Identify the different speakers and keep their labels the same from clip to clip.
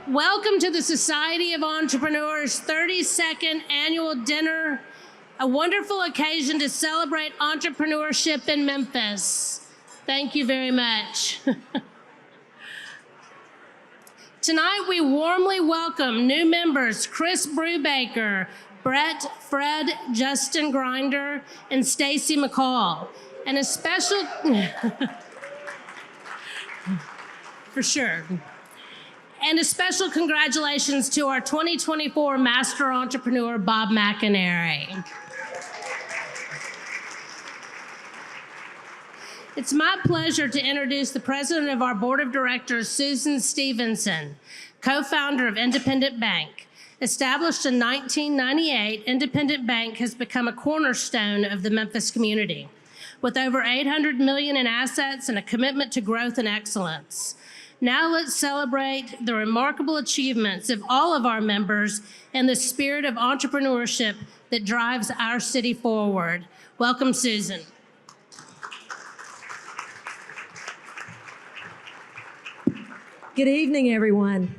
Speaker 1: Welcome to the Society of Entrepreneurs 32nd Annual Dinner, a wonderful occasion to celebrate entrepreneurship in Memphis. Thank you very much. Tonight, we warmly welcome new members Chris Brubaker, Brett, Fred, Justin Grinder, and Stacy McCall, and a special, for sure. And a special congratulations to our 2024 Master Entrepreneur, Bob McInerney. It's my pleasure to introduce the president of our board of directors, Susan Stevenson, co-founder of Independent Bank. Established in 1998, Independent Bank has become a cornerstone of the Memphis community, with over $800 million in assets and a commitment to growth and excellence. Now let's celebrate the remarkable achievements of all of our members and the spirit of entrepreneurship that drives our city forward. Welcome, Susan.
Speaker 2: Good evening, everyone.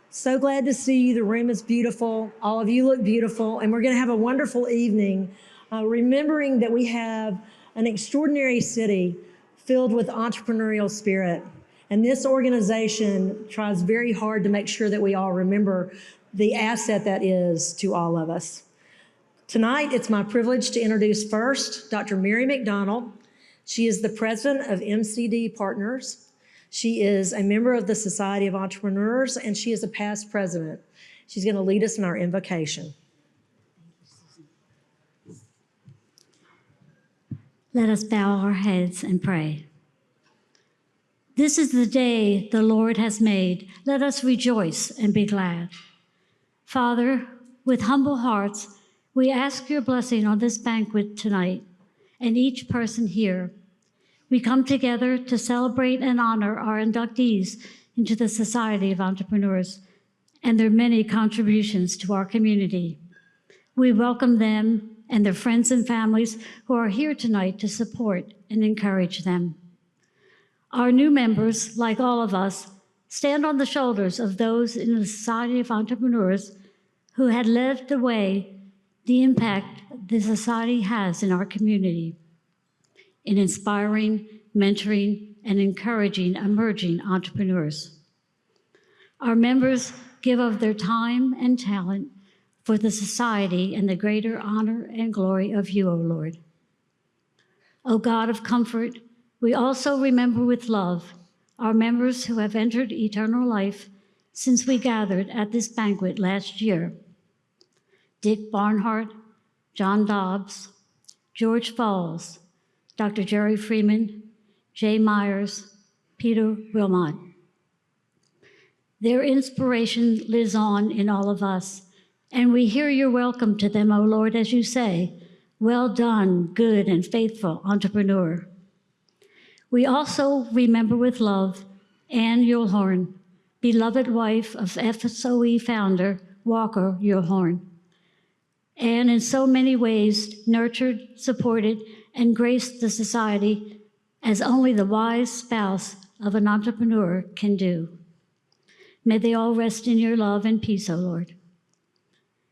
Speaker 2: So glad to see you. The room is beautiful. All of you look beautiful, and we're going to have a wonderful evening, remembering that we have an extraordinary city filled with entrepreneurial spirit. And this organization tries very hard to make sure that we all remember the asset that is to all of us. Tonight, it's my privilege to introduce first Dr. Mary McDonald. She is the president of MCD Partners. She is a member of the Society of Entrepreneurs, and she is a past president. She's going to lead us in our invocation.
Speaker 3: Let us bow our heads and pray. This is the day the Lord has made. Let us rejoice and be glad. Father, with humble hearts, we ask your blessing on this banquet tonight and each person here. We come together to celebrate and honor our inductees into the Society of Entrepreneurs and their many contributions to our community. We welcome them and their friends and families who are here tonight to support and encourage them. Our new members, like all of us, stand on the shoulders of those in the Society of Entrepreneurs who had led the way, the impact the Society has in our community, in inspiring, mentoring, and encouraging emerging entrepreneurs. Our members give of their time and talent for the Society and the greater honor and glory of you, O Lord. O God of comfort, we also remember with love our members who have entered eternal life since we gathered at this banquet last year. Dick Barnhart, John Dobbs, George Falls, Dr. Jerry Freeman, Jay Myers, Peter Wilmot. Their inspiration lives on in all of us, and we hear your welcome to them, O Lord, as you say, "Well done, good and faithful entrepreneur." We also remember with love Ann Yulhorn, beloved wife of SOE founder Walker Yulhorn. Ann, in so many ways, nurtured, supported, and graced the Society as only the wise spouse of an entrepreneur can do. May they all rest in your love and peace, O Lord.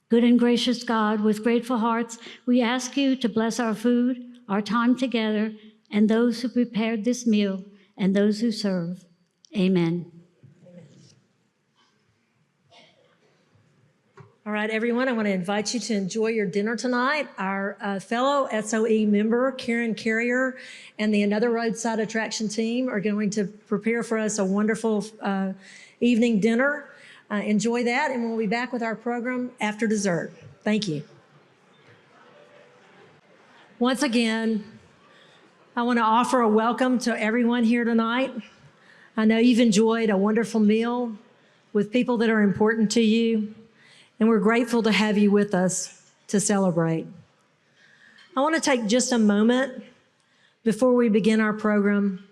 Speaker 3: Good and gracious God, with grateful hearts, we ask you to bless our food, our time together, and those who prepared this meal, and those who serve. Amen.
Speaker 2: All right, everyone, I want to invite you to enjoy your dinner tonight. Our fellow SOE member, Karen Carrier, and the Another Roadside Attraction team are going to prepare for us a wonderful evening dinner. Enjoy that, and we'll be back with our program after dessert. Thank you. Once again, I want to offer a welcome to everyone here tonight. I know you've enjoyed a wonderful meal with people that are important to you, and we're grateful to have you with us to celebrate. I want to take just a moment before we begin our program.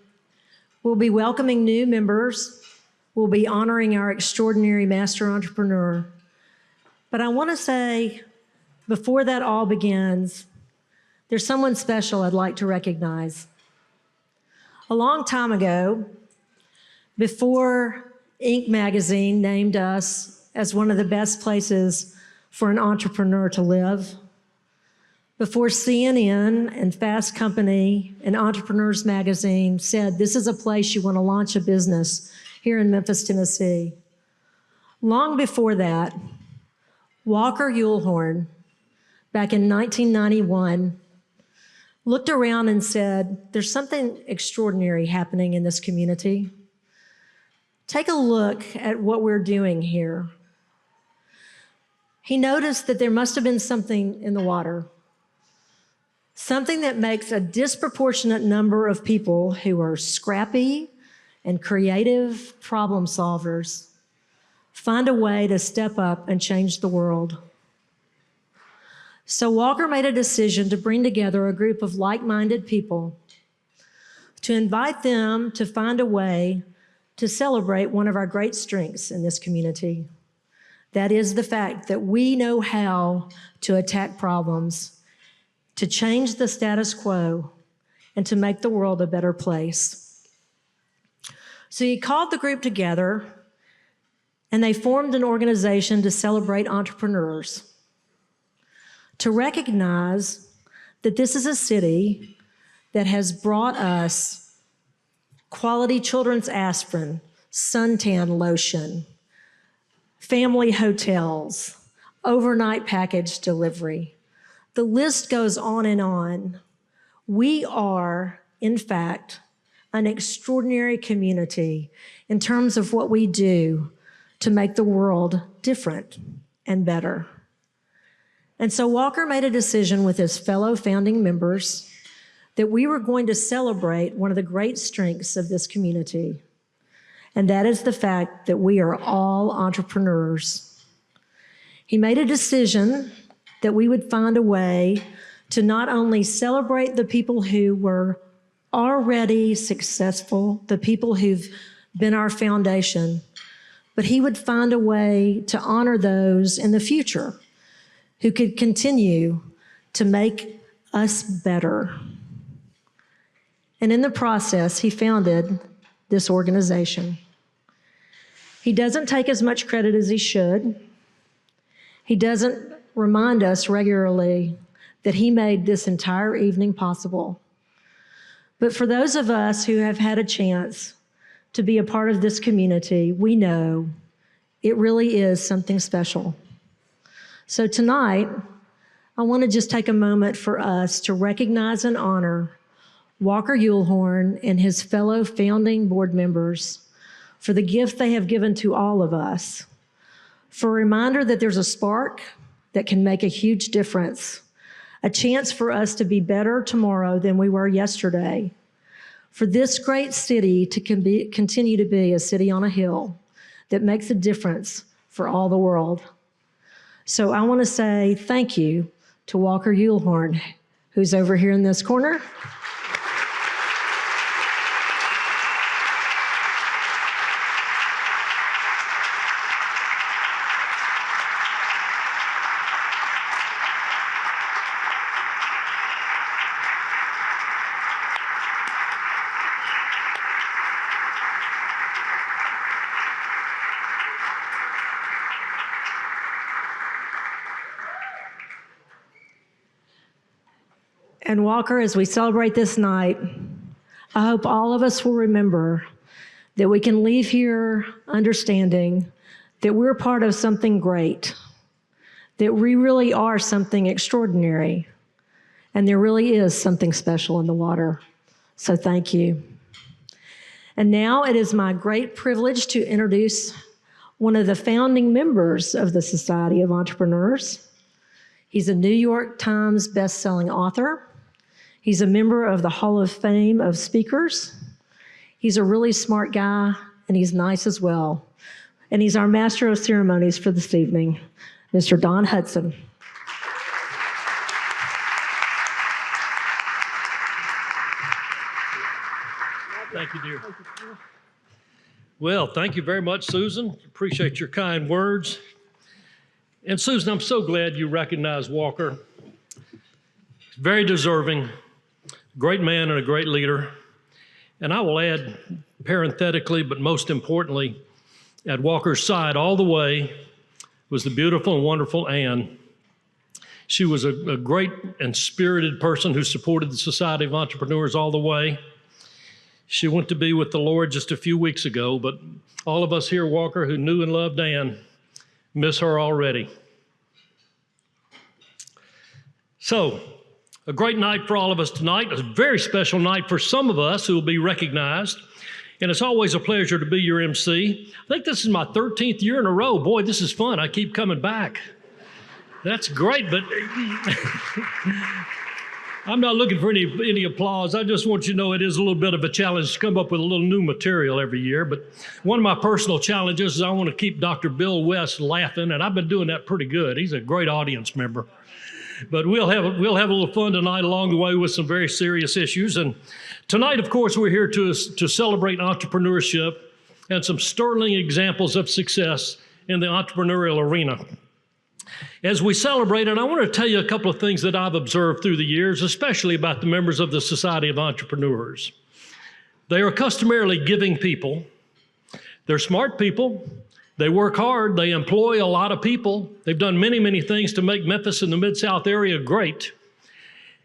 Speaker 2: We'll be welcoming new members. We'll be honoring our extraordinary master entrepreneur. But I want to say, before that all begins, there's someone special I'd like to recognize. A long time ago, before Inc. magazine named us as one of the best places for an entrepreneur to live. Before CNN and Fast Company and Entrepreneurs Magazine said, this is a place you want to launch a business here in Memphis, Tennessee. Long before that, Walker Uhlhorn, back in 1991, looked around and said, there's something extraordinary happening in this community. Take a look at what we're doing here. He noticed that there must have been something in the water. Something that makes a disproportionate number of people who are scrappy and creative problem solvers find a way to step up and change the world. So Walker made a decision to bring together a group of like-minded people to invite them to find a way to celebrate one of our great strengths in this community. That is the fact that we know how to attack problems, to change the status quo, and to make the world a better place. So he called the group together, and they formed an organization to celebrate entrepreneurs, to recognize that this is a city that has brought us quality children's aspirin, suntan lotion, family hotels, overnight package delivery. The list goes on and on. We are, in fact, an extraordinary community in terms of what we do to make the world different and better. And so Walker made a decision with his fellow founding members that we were going to celebrate one of the great strengths of this community, and that is the fact that we are all entrepreneurs. He made a decision that we would find a way to not only celebrate the people who were already successful, the people who've been our foundation, but he would find a way to honor those in the future who could continue to make us better. And in the process, he founded this organization. He doesn't take as much credit as he should. He doesn't remind us regularly that he made this entire evening possible. But for those of us who have had a chance to be a part of this community, we know it really is something special. So tonight, I want to just take a moment for us to recognize and honor Walker Uhlhorn and his fellow founding board members for the gift they have given to all of us, for a reminder that there's a spark that can make a huge difference, a chance for us to be better tomorrow than we were yesterday, for this great city to continue to be a city on a hill that makes a difference for all the world. So I want to say thank you to Walker Uhlhorn, who's over here in this corner. And Walker, as we celebrate this night, I hope all of us will remember that we can leave here understanding that we're part of something great, that we really are something extraordinary, and there really is something special in the water. So thank you. And now it is my great privilege to introduce one of the founding members of the Society of Entrepreneurs. He's a New York Times best-selling author. He's a member of the Hall of Fame of Speakers. He's a really smart guy, and he's nice as well. And he's our master of ceremonies for this evening, Mr. Don Hudson.
Speaker 4: Thank you, dear. Well, thank you very much, Susan. Appreciate your kind words. And Susan, I'm so glad you recognize Walker. He's very deserving, great man and a great leader. And I will add parenthetically, but most importantly, at Walker's side all the way was the beautiful and wonderful Ann. She was a great and spirited person who supported the Society of Entrepreneurs all the way. She went to be with the Lord just a few weeks ago, but all of us here, Walker, who knew and loved Ann, miss her already. So, a great night for all of us tonight, a very special night for some of us who will be recognized. And it's always a pleasure to be your MC. I think this is my 13th year in a row. Boy, this is fun. I keep coming back. That's great, but I'm not looking for any applause. I just want you to know it is a little bit of a challenge to come up with a little new material every year. But one of my personal challenges is I want to keep Dr. Bill West laughing, and I've been doing that pretty good. He's a great audience member. But we'll have a little fun tonight along the way with some very serious issues. And tonight, of course, we're here to celebrate entrepreneurship and some sterling examples of success in the entrepreneurial arena. As we celebrate it, I want to tell you a couple of things that I've observed through the years, especially about the members of the Society of Entrepreneurs. They are customarily giving people. They're smart people. They work hard. They employ a lot of people. They've done many, many things to make Memphis and the Mid-South area great.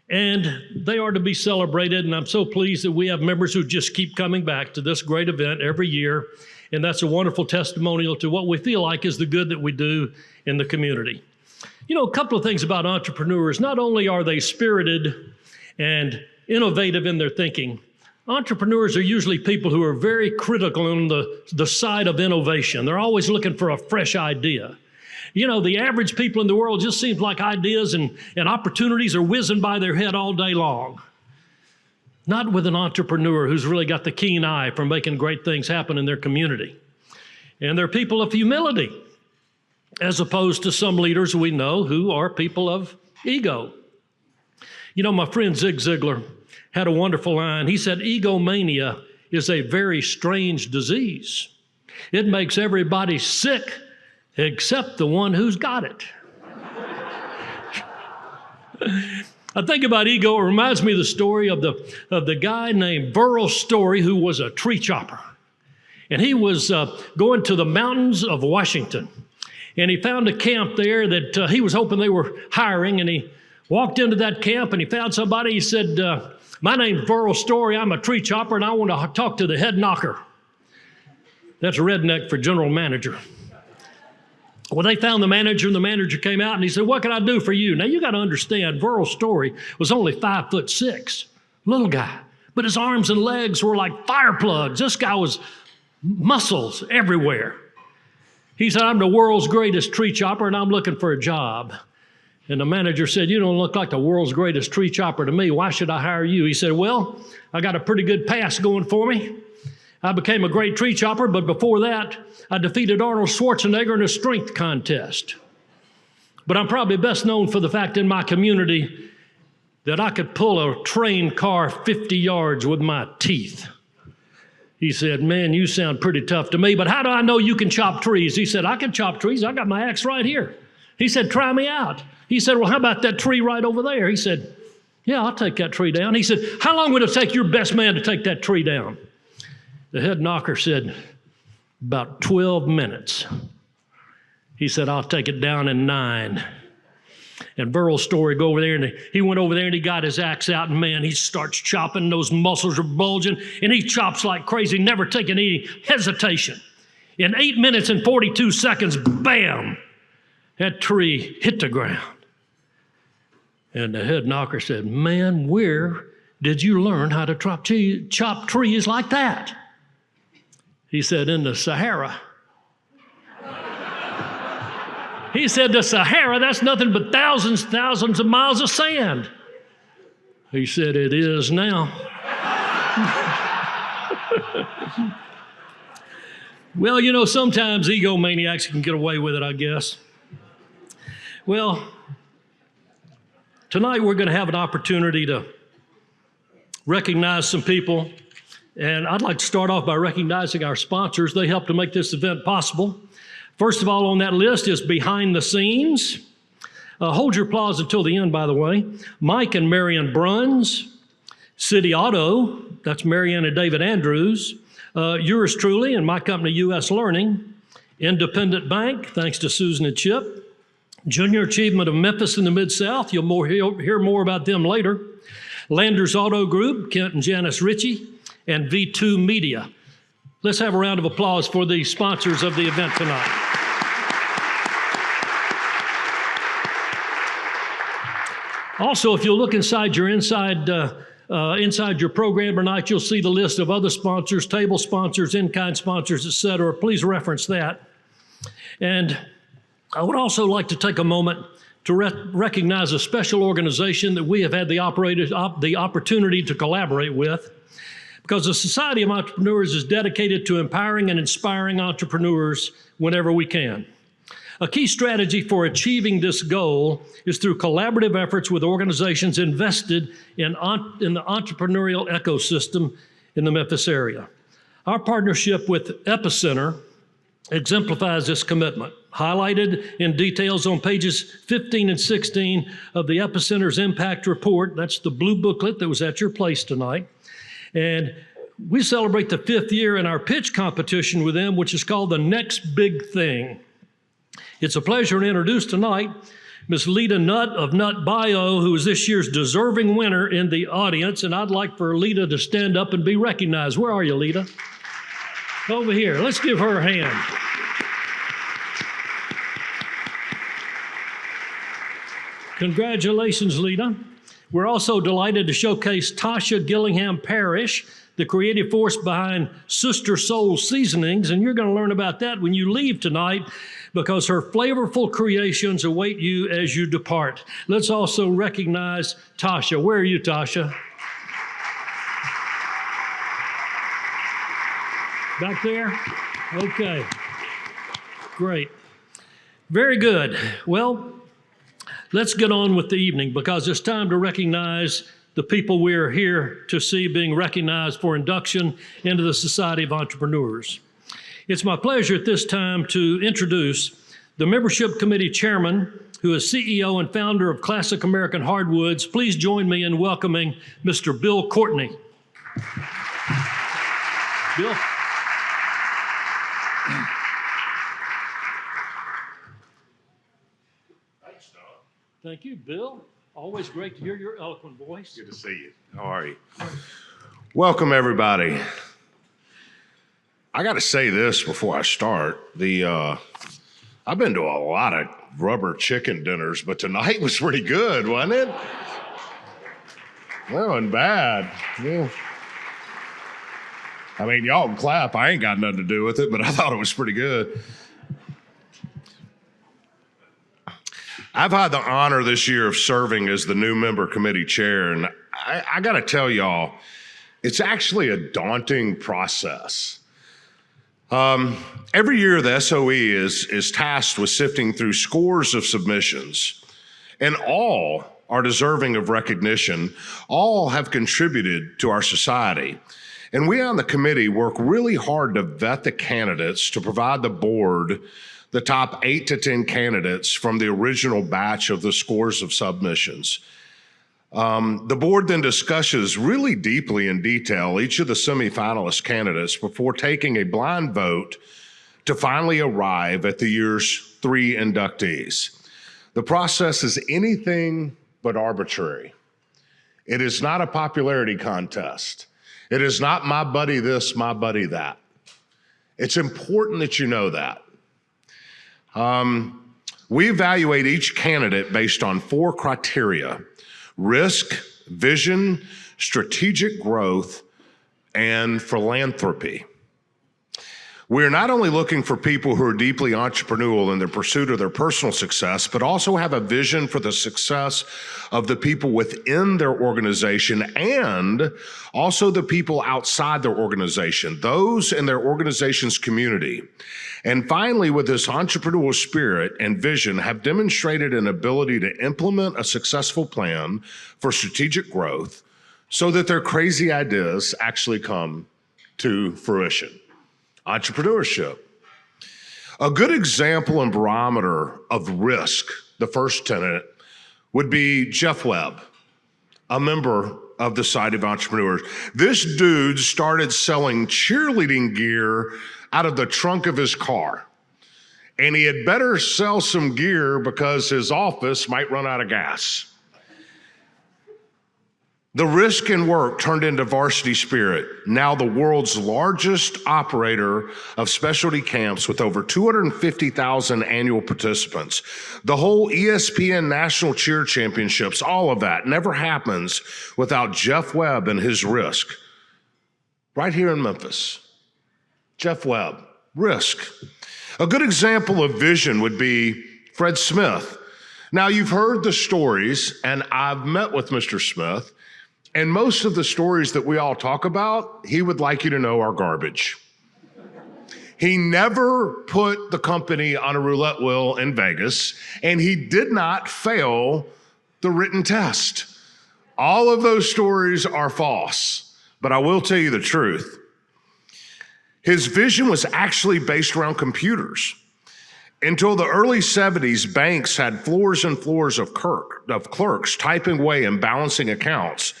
Speaker 4: And they are to be celebrated, and I'm so pleased that we have members who just keep coming back to this great event every year, and that's a wonderful testimonial to what we feel like is the good that we do in the community. You know, a couple of things about entrepreneurs. Not only are they spirited and innovative in their thinking, entrepreneurs are usually people who are very critical on the side of innovation. They're always looking for a fresh idea. You know, the average people in the world just seems like ideas and opportunities are whizzing by their head all day long. Not with an entrepreneur who's really got the keen eye for making great things happen in their community. And they're people of humility, as opposed to some leaders we know who are people of ego. You know, my friend Zig Ziglar had a wonderful line. He said, egomania is a very strange disease. It makes everybody sick except the one who's got it. I think about ego, it reminds me of the story of the guy named Burl Story, who was a tree chopper. And he was going to the mountains of Washington. And he found a camp there that he was hoping they were hiring. And he walked into that camp and he found somebody. He said, my name's Burl Story. I'm a tree chopper and I want to talk to the head knocker. That's redneck for general manager. Well, they found the manager, and the manager came out and he said, what can I do for you? Now, you got to understand, Burl Story was only 5'6", little guy, but his arms and legs were like fire plugs. This guy was muscles everywhere. He said, I'm the world's greatest tree chopper, and I'm looking for a job. And the manager said, you don't look like the world's greatest tree chopper to me. Why should I hire you? He said, well, I got a pretty good past going for me. I became a great tree chopper, but before that, I defeated Arnold Schwarzenegger in a strength contest. But I'm probably best known for the fact in my community that I could pull a train car 50 yards with my teeth. He said, man, you sound pretty tough to me, but how do I know you can chop trees? He said, I can chop trees. I got my axe right here. He said, try me out. He said, well, how about that tree right over there? He said, yeah, I'll take that tree down. He said, how long would it take your best man to take that tree down? The head knocker said, about 12 minutes. He said, I'll take it down in 9. And Burl's Story go over there, and he went over there and he got his axe out, and man, he starts chopping. Those muscles are bulging, and he chops like crazy, never taking any hesitation. In 8 minutes and 42 seconds, bam, that tree hit the ground. And the head knocker said, man, where did you learn how to chop trees like that? He said, in the Sahara. He said, the Sahara, that's nothing but thousands of miles of sand. He said, it is now. Well, you know, sometimes egomaniacs can get away with it, I guess. Well, tonight we're going to have an opportunity to recognize some people. And I'd like to start off by recognizing our sponsors. They help to make this event possible. First of all on that list is Behind the Scenes. Hold your applause until the end, by the way. Mike and Marion Bruns. City Auto, that's Marianne and David Andrews. Yours truly and my company, U.S. Learning. Independent Bank, thanks to Susan and Chip. Junior Achievement of Memphis in the Mid-South, you'll hear more about them later. Landers Auto Group, Kent and Janice Ritchie, and V2 Media. Let's have a round of applause for the sponsors of the event tonight. Also, if you'll look inside your program tonight, you'll see the list of other sponsors, table sponsors, in-kind sponsors, et cetera. Please reference that. And I would also like to take a moment to recognize a special organization that we have had the opportunity to collaborate with, because the Society of Entrepreneurs is dedicated to empowering and inspiring entrepreneurs whenever we can. A key strategy for achieving this goal is through collaborative efforts with organizations invested in the entrepreneurial ecosystem in the Memphis area. Our partnership with Epicenter exemplifies this commitment, highlighted in details on pages 15 and 16 of the Epicenter's Impact Report. That's the blue booklet that was at your place tonight. And we celebrate the 5th year in our pitch competition with them, which is called The Next Big Thing. It's a pleasure to introduce tonight Ms. Lita Nutt of Nutt Bio, who is this year's deserving winner in the audience. And I'd like for Lita to stand up and be recognized. Where are you, Lita? Over here. Let's give her a hand. Congratulations, Lita. We're also delighted to showcase Tasha Gillingham Parrish, the creative force behind Sister Soul Seasonings, and you're going to learn about that when you leave tonight, because her flavorful creations await you as you depart. Let's also recognize Tasha. Where are you, Tasha? Back there? Okay. Great. Very good. Well, let's get on with the evening, because it's time to recognize the people we're here to see being recognized for induction into the Society of Entrepreneurs. It's my pleasure at this time to introduce the Membership Committee Chairman, who is CEO and founder of Classic American Hardwoods. Please join me in welcoming Mr. Bill Courtney. Bill. Thank you, Bill. Always great to hear your eloquent voice.
Speaker 5: Good to see you. How are you? Welcome, everybody. I got to say this before I start. I've been to a lot of rubber chicken dinners, but tonight was pretty good, wasn't it? That wasn't bad. Yeah. I mean, y'all can clap. I ain't got nothing to do with it, but I thought it was pretty good. I've had the honor this year of serving as the new member committee chair, and I got to tell y'all, it's actually a daunting process. Every year, the SOE is tasked with sifting through scores of submissions, and all are deserving of recognition. All have contributed to our society. And we on the committee work really hard to vet the candidates to provide the board the top 8 to 10 candidates from the original batch of the scores of submissions. The board then discusses really deeply in detail each of the semifinalist candidates before taking a blind vote to finally arrive at the year's 3 inductees. The process is anything but arbitrary. It is not a popularity contest. It is not my buddy this, my buddy that. It's important that you know that. We evaluate each candidate based on 4 criteria: risk, vision, strategic growth, and philanthropy. We're not only looking for people who are deeply entrepreneurial in their pursuit of their personal success, but also have a vision for the success of the people within their organization and also the people outside their organization, those in their organization's community. And finally, with this entrepreneurial spirit and vision, have demonstrated an ability to implement a successful plan for strategic growth so that their crazy ideas actually come to fruition. Entrepreneurship. A good example and barometer of risk, the first tenet, would be Jeff Webb, a member of the Society of Entrepreneurs. This dude started selling cheerleading gear out of the trunk of his car. and he had better sell some gear because his office might run out of gas. The risk in work turned into Varsity Spirit, now the world's largest operator of specialty camps with over 250,000 annual participants. The whole ESPN National Cheer Championships, all of that never happens without Jeff Webb and his risk. Right here in Memphis. Jeff Webb, risk. A good example of vision would be Fred Smith. Now, you've heard the stories, and I've met with Mr. Smith. And most of the stories that we all talk about, he would like you to know are garbage. He never put the company on a roulette wheel in Vegas, and he did not fail the written test. All of those stories are false, but I will tell you the truth. His vision was actually based around computers. Until the early 70s, banks had floors and floors of clerks typing away and balancing accounts.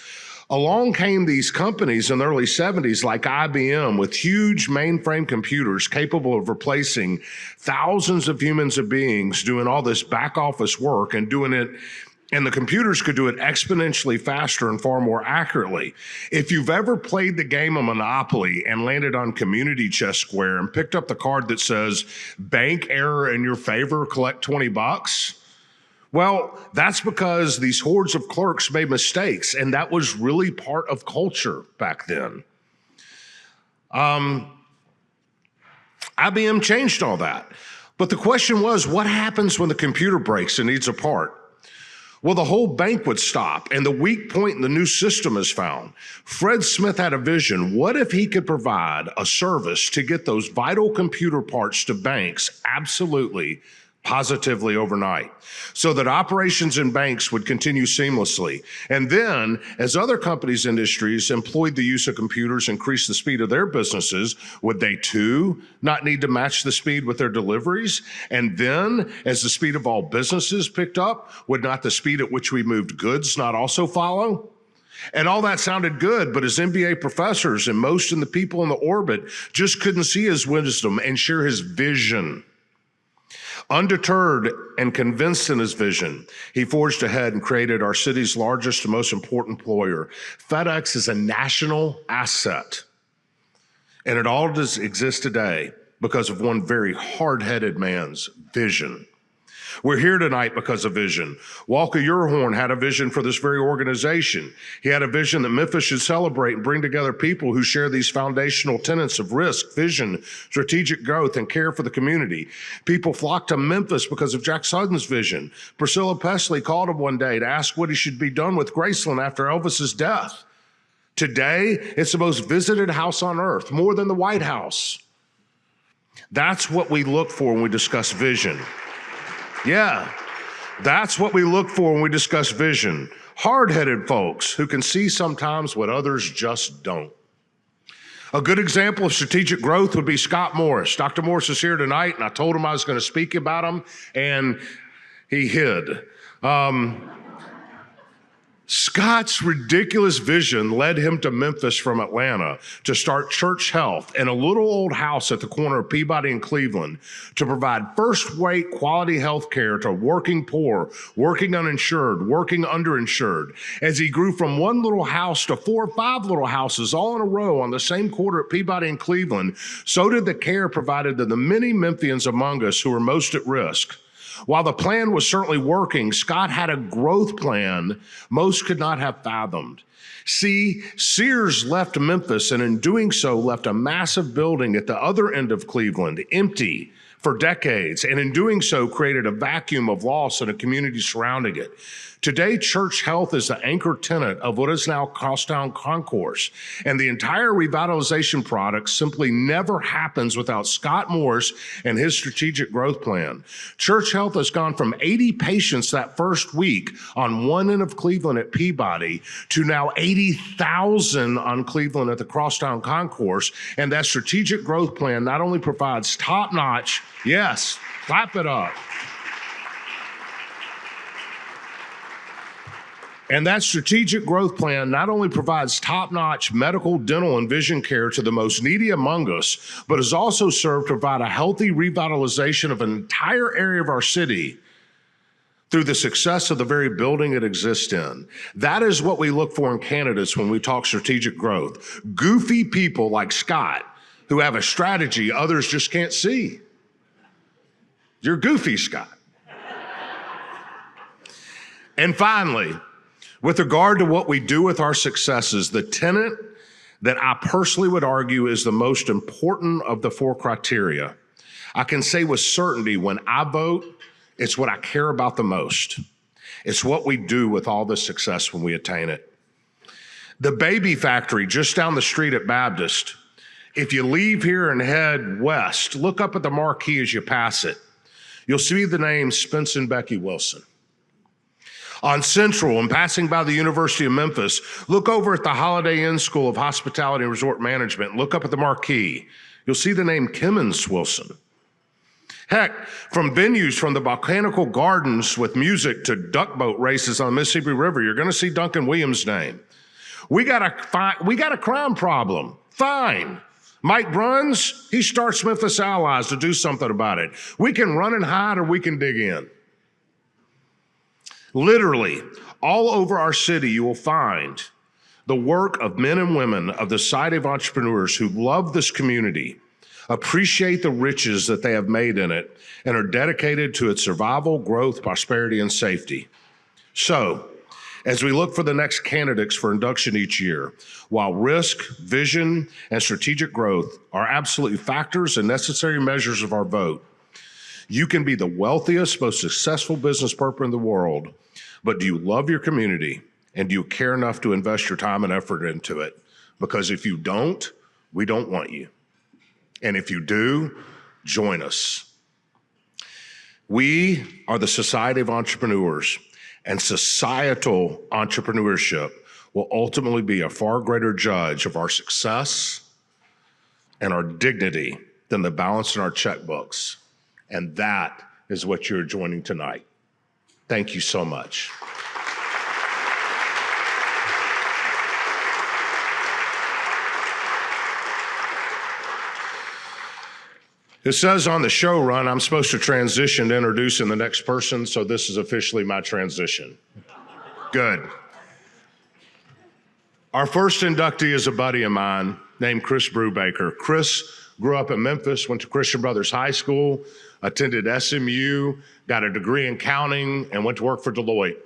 Speaker 5: Along came these companies in the early 70s like IBM with huge mainframe computers capable of replacing thousands of humans and beings doing all this back office work and doing it, and the computers could do it exponentially faster and far more accurately. If you've ever played the game of Monopoly and landed on Community Chest Square and picked up the card that says bank error in your favor, collect $20, well, that's because these hordes of clerks made mistakes, and that was really part of culture back then. IBM changed all that. But the question was, what happens when the computer breaks and needs a part? Well, the whole bank would stop, and the weak point in the new system is found. Fred Smith had a vision. What if he could provide a service to get those vital computer parts to banks absolutely positively overnight, so that operations in banks would continue seamlessly. And then, as other companies' industries employed the use of computers, increased the speed of their businesses, would they too not need to match the speed with their deliveries? And then, as the speed of all businesses picked up, would not the speed at which we moved goods not also follow? And all that sounded good, but his MBA professors and most of the people in the orbit just couldn't see his wisdom and share his vision. Undeterred and convinced in his vision, he forged ahead and created our city's largest and most important employer. FedEx is a national asset, and it all does exist today because of one very hard-headed man's vision. We're here tonight because of vision. Walker Urhorn had a vision for this very organization. He had a vision that Memphis should celebrate and bring together people who share these foundational tenets of risk, vision, strategic growth, and care for the community. People flocked to Memphis because of Jack Sutton's vision. Priscilla Presley called him one day to ask what he should be done with Graceland after Elvis's death. Today, it's the most visited house on earth, more than the White House. That's what we look for when we discuss vision. Yeah, that's what we look for when we discuss vision. Hard-headed folks who can see sometimes what others just don't. A good example of strategic growth would be Scott Morris. Dr. Morris is here tonight, and I told him I was going to speak about him, and he hid. Scott's ridiculous vision led him to Memphis from Atlanta to start Church Health in a little old house at the corner of Peabody and Cleveland to provide first-rate quality health care to working poor, working uninsured, working underinsured. As he grew from one little house to 4 or 5 little houses all in a row on the same corner at Peabody and Cleveland, so did the care provided to the many Memphians among us who were most at risk. While the plan was certainly working, Scott had a growth plan most could not have fathomed. See, Sears left Memphis, and in doing so left a massive building at the other end of Cleveland empty for decades, and in doing so created a vacuum of loss in a community surrounding it. Today, Church Health is the anchor tenant of what is now Crosstown Concourse, and the entire revitalization product simply never happens without Scott Morris and his strategic growth plan. Church Health has gone from 80 patients that first week on one end of Cleveland at Peabody to now 80,000 on Cleveland at the Crosstown Concourse, and that strategic growth plan not only provides top-notch, yes, clap it up, And that strategic growth plan not only provides top-notch medical, dental, and vision care to the most needy among us, but has also served to provide a healthy revitalization of an entire area of our city through the success of the very building it exists in. That is what we look for in candidates when we talk strategic growth. Goofy people like Scott who have a strategy others just can't see. You're goofy, Scott. And finally, with regard to what we do with our successes, the tenet that I personally would argue is the most important of the 4 criteria. I can say with certainty when I vote, it's what I care about the most. It's what we do with all the success when we attain it. The baby factory just down the street at Baptist, if you leave here and head west, look up at the marquee as you pass it. You'll see the name Spence and Becky Wilson. On Central and passing by the University of Memphis, look over at the Holiday Inn School of Hospitality and Resort Management. Look up at the marquee. You'll see the name Kimmons Wilson. Heck, from venues from the Botanical Gardens with music to duck boat races on the Mississippi River, you're going to see Duncan Williams' name. We got a crime problem. Fine. Mike Bruns, he starts Memphis Allies to do something about it. We can run and hide or we can dig in. Literally, all over our city, you will find the work of men and women of the Society of Entrepreneurs who love this community, appreciate the riches that they have made in it, and are dedicated to its survival, growth, prosperity, and safety. So, as we look for the next candidates for induction each year, while risk, vision, and strategic growth are absolutely factors and necessary measures of our vote, you can be the wealthiest, most successful business person in the world, but do you love your community and do you care enough to invest your time and effort into it? Because if you don't, we don't want you. And if you do, join us. We are the Society of Entrepreneurs, and societal entrepreneurship will ultimately be a far greater judge of our success and our dignity than the balance in our checkbooks. And that is what you're joining tonight. Thank you so much. It says on the show run, I'm supposed to transition to introducing the next person, so this is officially my transition. Good. Our first inductee is a buddy of mine named Chris Brubaker. Chris grew up in Memphis, went to Christian Brothers High School, attended SMU, got a degree in accounting, and went to work for Deloitte.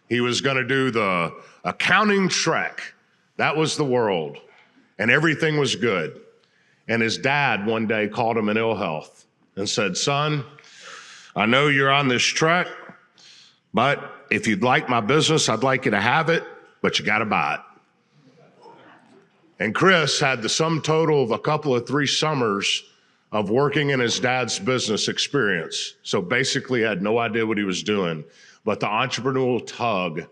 Speaker 5: He was going to do the accounting trek. That was the world, and everything was good. And his dad one day called him in ill health and said, son, I know you're on this trek, but if you'd like my business, I'd like you to have it, but you got to buy it. And Chris had the sum total of a couple of 3 summers of working in his dad's business experience. So basically had no idea what he was doing, but the entrepreneurial tug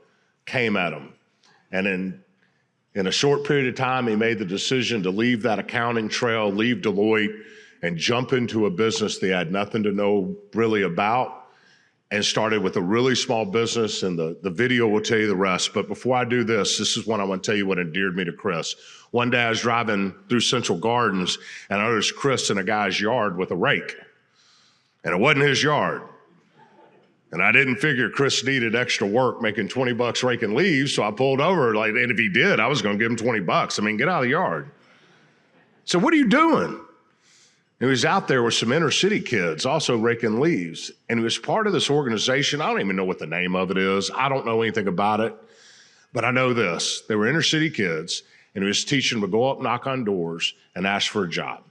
Speaker 5: came at him. And in a short period of time, he made the decision to leave that accounting trail, leave Deloitte, and jump into a business that he had nothing to know really about, and started with a really small business, and the video will tell you the rest. But before I do this is when I want to tell you what endeared me to Chris. One day I was driving through Central Gardens, and I noticed Chris in a guy's yard with a rake, and it wasn't his yard. And I didn't figure Chris needed extra work making $20 raking leaves, so I pulled over, and if he did, I was going to give him $20. I mean, get out of the yard. So what are you doing? And he was out there with some inner city kids also raking leaves, and he was part of this organization. I don't even know what the name of it is. I don't know anything about it, but I know this. They were inner city kids, and he was teaching them to go up, knock on doors, and ask for a job.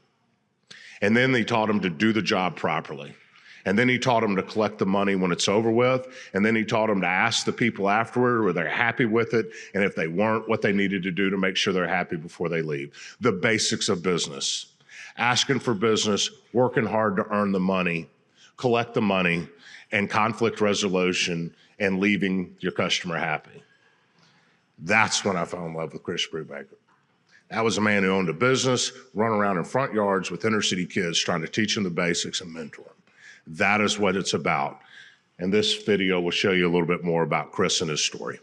Speaker 5: And then he taught them to do the job properly. And then he taught them to collect the money when it's over with. And then he taught them to ask the people afterward whether they're happy with it. And if they weren't, what they needed to do to make sure they're happy before they leave. The basics of business. Asking for business, working hard to earn the money, collect the money, and conflict resolution, and leaving your customer happy. That's when I fell in love with Chris Brubaker. That was a man who owned a business, run around in front yards with inner city kids trying to teach them the basics and mentor them. That is what it's about. And this video will show you a little bit more about Chris and his story.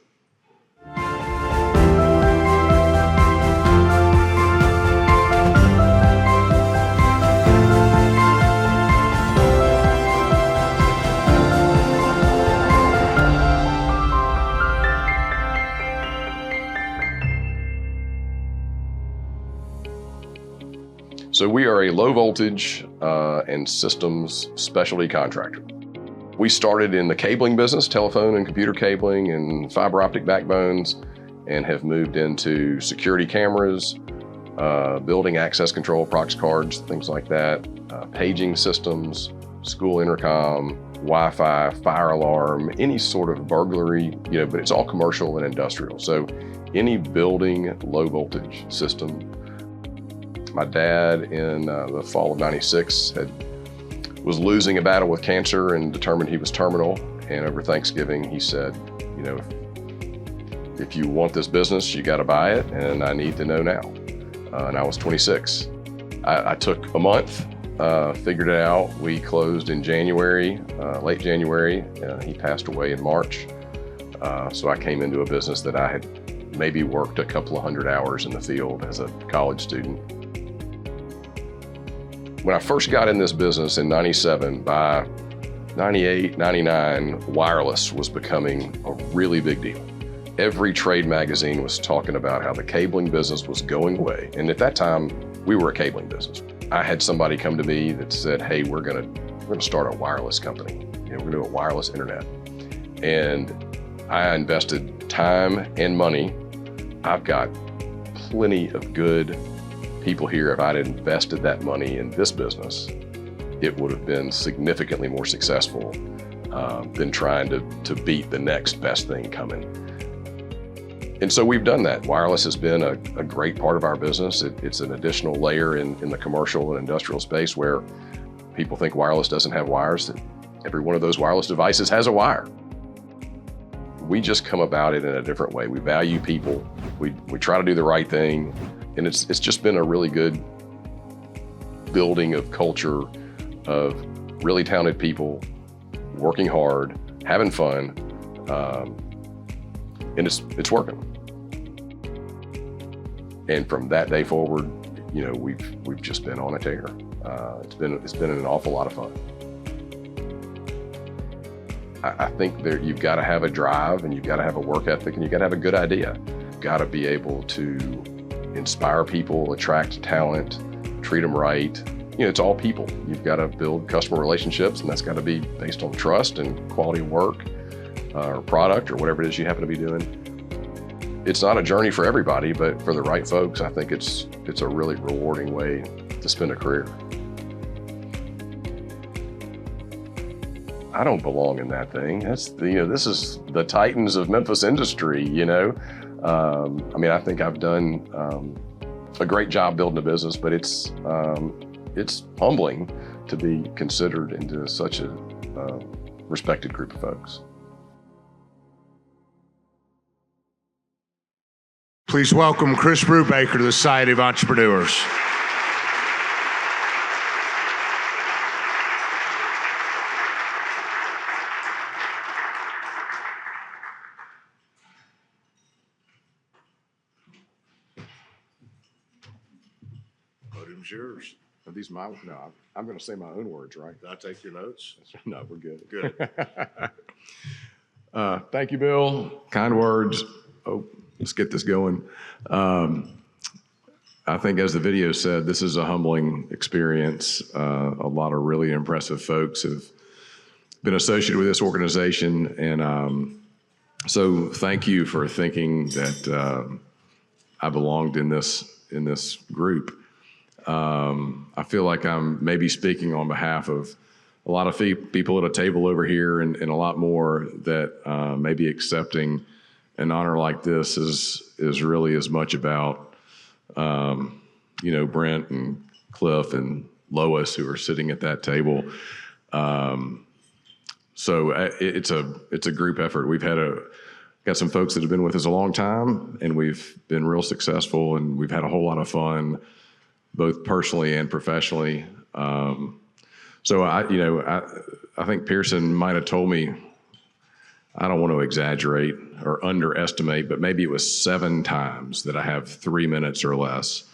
Speaker 6: So we are a low voltage and systems specialty contractor. We started in the cabling business, telephone and computer cabling and fiber optic backbones, and have moved into security cameras, building access control, prox cards, things like that, paging systems, school intercom, Wi-Fi, fire alarm, any sort of burglary, but it's all commercial and industrial. So any building low voltage system. My dad in the fall of '96 was losing a battle with cancer and determined he was terminal. And over Thanksgiving, he said, if you want this business, you got to buy it, and I need to know now. And I was 26. I took a month, figured it out. We closed in January, late January. He passed away in March. So I came into a business that I had maybe worked a couple of hundred hours in the field as a college student. When I first got in this business in '97, by '98, '99, wireless was becoming a really big deal. Every trade magazine was talking about how the cabling business was going away. And at that time, we were a cabling business. I had somebody come to me that said, hey, we're gonna start a wireless company. We're gonna do a wireless internet. And I invested time and money. I've got plenty of good people here. If I'd invested that money in this business, it would have been significantly more successful than trying to beat the next best thing coming. And so we've done that. Wireless has been a great part of our business. It's an additional layer in the commercial and industrial space where people think wireless doesn't have wires. Every one of those wireless devices has a wire. We just come about it in a different way. We value people. We try to do the right thing. And it's just been a really good building of culture of really talented people, working hard, having fun, and it's working. And from that day forward, we've just been on a tear. It's been an awful lot of fun. I think that you've got to have a drive, and you've got to have a work ethic, and you've got to have a good idea. You've got to be able to inspire people, attract talent, treat them right. It's all people. You've got to build customer relationships, and that's got to be based on trust and quality of work or product or whatever it is you happen to be doing. It's not a journey for everybody, but for the right folks, I think it's a really rewarding way to spend a career. I don't belong in that thing. This is the titans of Memphis industry, I think I've done a great job building a business, but it's humbling to be considered into such a respected group of folks.
Speaker 5: Please welcome Chris Brubaker to the Society of Entrepreneurs. Podium's yours.
Speaker 6: Are these my? No, I'm going to say my own words, right?
Speaker 5: Did I take your notes?
Speaker 6: No, we're good.
Speaker 5: Good.
Speaker 6: Thank you, Bill. Kind words. Oh, let's get this going. I think, as the video said, this is a humbling experience. A lot of really impressive folks have been associated with this organization, and so thank you for thinking that I belonged in this group. I feel like I'm maybe speaking on behalf of a lot of people at a table over here, and a lot more that may be accepting an honor like this is really as much about Brent and Cliff and Lois, who are sitting at that table. So it's a group effort. We've got some folks that have been with us a long time, and we've been real successful, and we've had a whole lot of fun, both personally and professionally. So I think Pearson might have told me, I don't want to exaggerate or underestimate, but maybe it was 7 times that I have 3 minutes or less.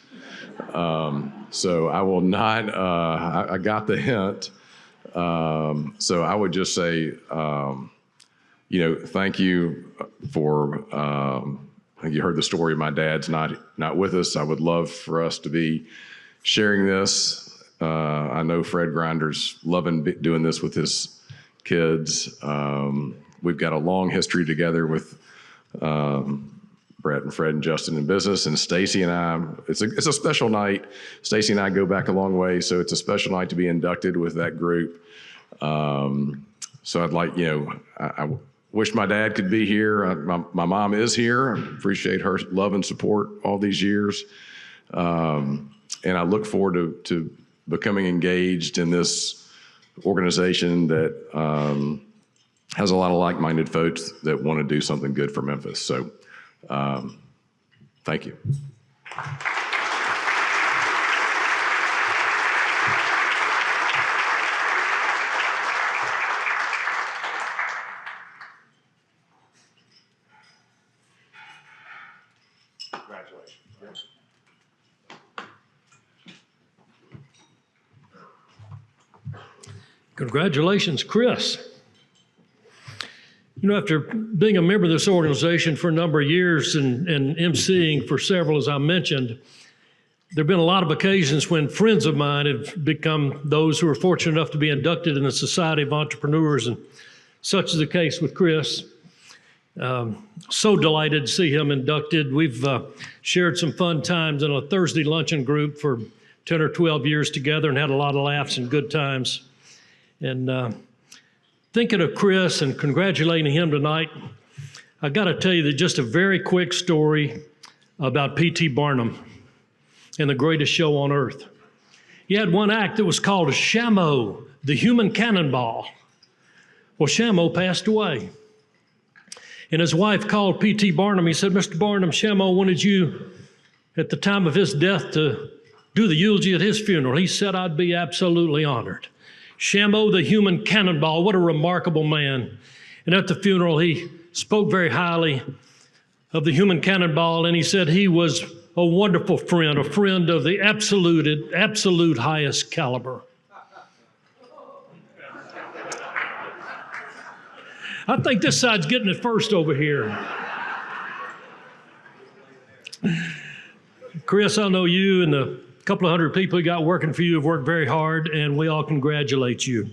Speaker 6: So I will not, I got the hint. So I would just say, thank you for, I think you heard the story. My dad's not with us. I would love for us to be sharing this. I know Fred Grinder's loving doing this with his kids. We've got a long history together with Brett and Fred and Justin in business, and Stacy and I. It's a special night. Stacy and I go back a long way, so it's a special night to be inducted with that group. So I'd like, I wish my dad could be here. My mom is here. I appreciate her love and support all these years. And I look forward to becoming engaged in this organization that has a lot of like-minded folks that want to do something good for Memphis. So thank you.
Speaker 4: Congratulations, Chris. After being a member of this organization for a number of years and emceeing for several, as I mentioned, there have been a lot of occasions when friends of mine have become those who are fortunate enough to be inducted in the Society of Entrepreneurs, and such is the case with Chris. So delighted to see him inducted. We've shared some fun times in a Thursday luncheon group for 10 or 12 years together and had a lot of laughs and good times. And thinking of Chris and congratulating him tonight, I got to tell you that just a very quick story about P.T. Barnum and the greatest show on earth. He had one act that was called Shamo, the Human Cannonball. Well, Shamo passed away. And his wife called P.T. Barnum. He said, "Mr. Barnum, Shamo wanted you at the time of his death to do the eulogy at his funeral." He said, "I'd be absolutely honored." Shamo, the Human Cannonball, what a remarkable man. And at the funeral, he spoke very highly of the Human Cannonball, and he said he was a wonderful friend, a friend of the absolute highest caliber. I think this side's getting it first over here. Chris, I know you and the couple of hundred people you got working for you have worked very hard, and we all congratulate you.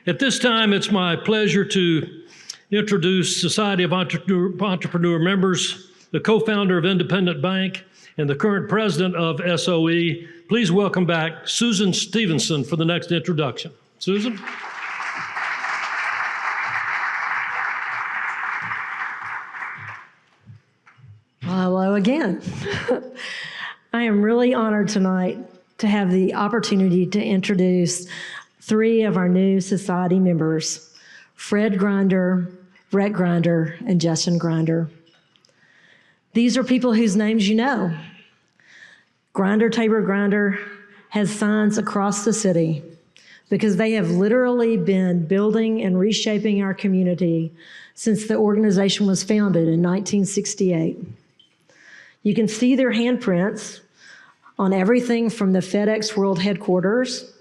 Speaker 4: At this time, it's my pleasure to introduce Society of Entrepreneur members, the co-founder of Independent Bank, and the current president of SOE. Please welcome back Susan Stevenson for the next introduction. Susan?
Speaker 2: Hello again. I am really honored tonight to have the opportunity to introduce three of our new society members, Fred Grinder, Brett Grinder, and Justin Grinder. These are people whose names you know. Grinder Tabor Grinder has signs across the city because they have literally been building and reshaping our community since the organization was founded in 1968. You can see their handprints on everything from the FedEx World Headquarters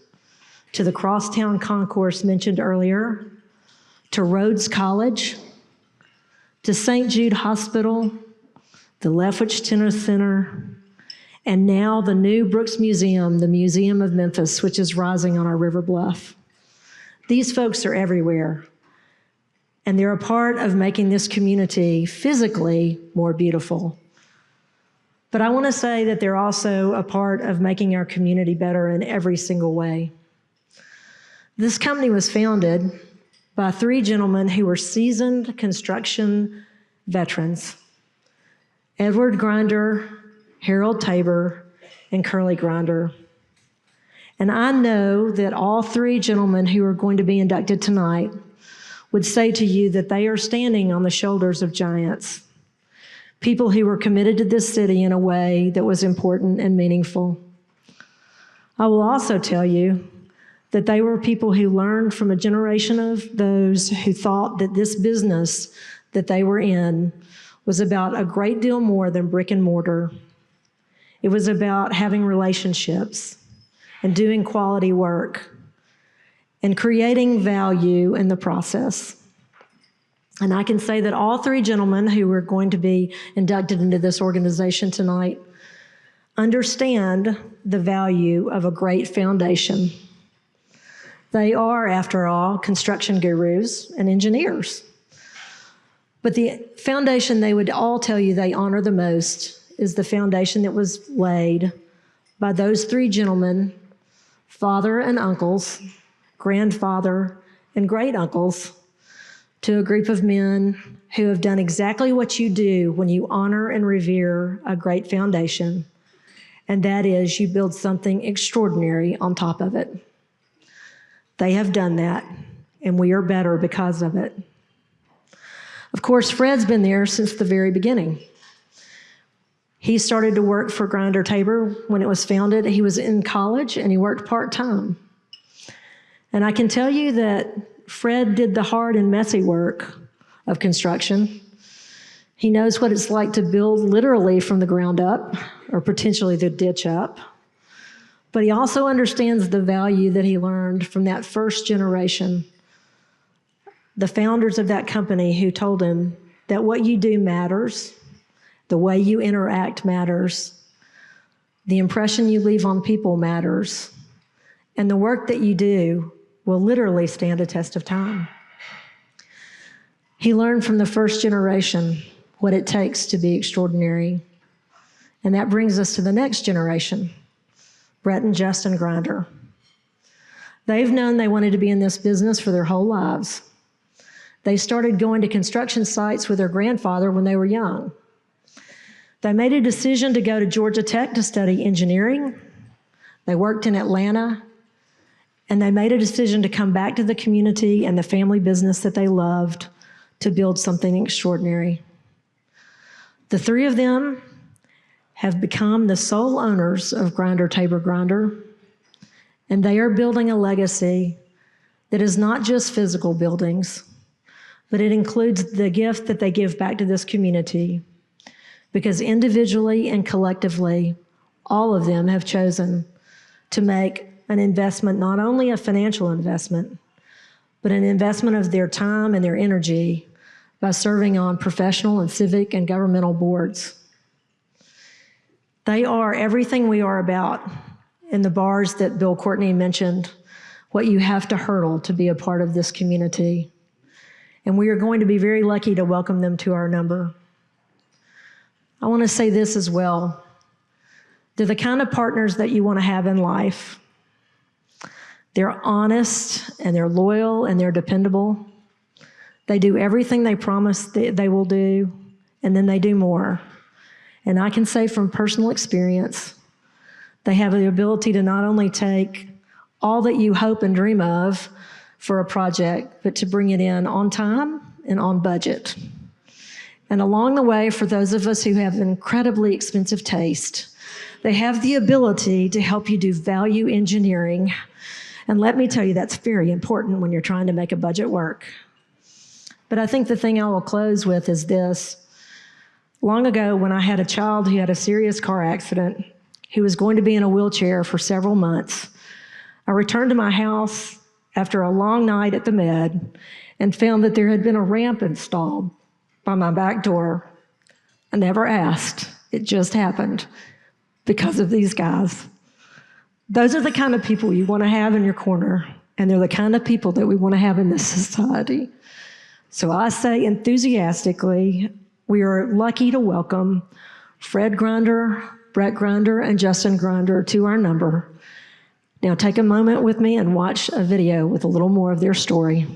Speaker 2: to the Crosstown Concourse mentioned earlier, to Rhodes College, to St. Jude Hospital, the Lethbridge Tennis Center, and now the new Brooks Museum, the Museum of Memphis, which is rising on our river bluff. These folks are everywhere, and they're a part of making this community physically more beautiful. But I want to say that they're also a part of making our community better in every single way. This company was founded by three gentlemen who were seasoned construction veterans: Edward Grinder, Harold Tabor, and Curly Grinder. And I know that all three gentlemen who are going to be inducted tonight would say to you that they are standing on the shoulders of giants. People who were committed to this city in a way that was important and meaningful. I will also tell you that they were people who learned from a generation of those who thought that this business that they were in was about a great deal more than brick and mortar. It was about having relationships and doing quality work and creating value in the process. And I can say that all three gentlemen who are going to be inducted into this organization tonight, understand the value of a great foundation. They are, after all, construction gurus and engineers. But the foundation they would all tell you they honor the most is the foundation that was laid by those three gentlemen, father and uncles, grandfather and great uncles, to a group of men who have done exactly what you do when you honor and revere a great foundation, and that is you build something extraordinary on top of it. They have done that, and we are better because of it. Of course, Fred's been there since the very beginning. He started to work for Grinder Tabor when it was founded. He was in college, and he worked part-time. And I can tell you that Fred did the hard and messy work of construction. He knows what it's like to build literally from the ground up, or potentially the ditch up. But he also understands the value that he learned from that first generation, the founders of that company who told him that what you do matters, the way you interact matters, the impression you leave on people matters, and the work that you do will literally stand a test of time. He learned from the first generation what it takes to be extraordinary. And that brings us to the next generation, Brett and Justin Grinder. They've known they wanted to be in this business for their whole lives. They started going to construction sites with their grandfather when they were young. They made a decision to go to Georgia Tech to study engineering. They worked in Atlanta, and they made a decision to come back to the community and the family business that they loved to build something extraordinary. The three of them have become the sole owners of Grinder Tabor Grinder, and they are building a legacy that is not just physical buildings, but it includes the gift that they give back to this community, because individually and collectively, all of them have chosen to make an investment, not only a financial investment, but an investment of their time and their energy by serving on professional and civic and governmental boards. They are everything we are about in the bars that Bill Courtney mentioned, what you have to hurdle to be a part of this community. And we are going to be very lucky to welcome them to our number. I want to say this as well. They're the kind of partners that you want to have in life. They're honest, and they're loyal, and they're dependable. They do everything they promise they will do, and then they do more. And I can say from personal experience, they have the ability to not only take all that you hope and dream of for a project, but to bring it in on time and on budget. And along the way, for those of us who have incredibly expensive taste, they have the ability to help you do value engineering. And let me tell you, that's very important when you're trying to make a budget work. But I think the thing I will close with is this. Long ago, when I had a child who had a serious car accident, who was going to be in a wheelchair for several months, I returned to my house after a long night at the med and found that there had been a ramp installed by my back door. I never asked. It just happened because of these guys. Those are the kind of people you want to have in your corner, and they're the kind of people that we want to have in this society. So I say enthusiastically, we are lucky to welcome Fred Grinder, Brett Grinder, and Justin Grinder to our number. Now take a moment with me and watch a video with a little more of their story.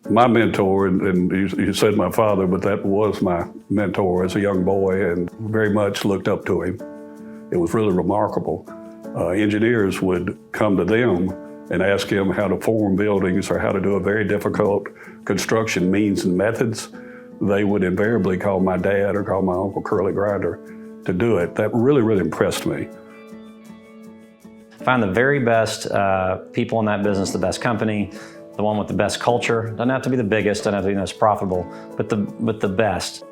Speaker 7: My mentor, and you said my father, but that was my mentor as a young boy, and very much looked up to him. It was really remarkable. Engineers would come to them and ask him how to form buildings or how to do a very difficult construction means and methods. They would invariably call my dad or call my uncle Curly Grinder to do it. That really, really impressed me.
Speaker 8: Find the very best people in that business, the best company, the one with the best culture. Doesn't have to be the biggest, doesn't have to be the most profitable, but the best.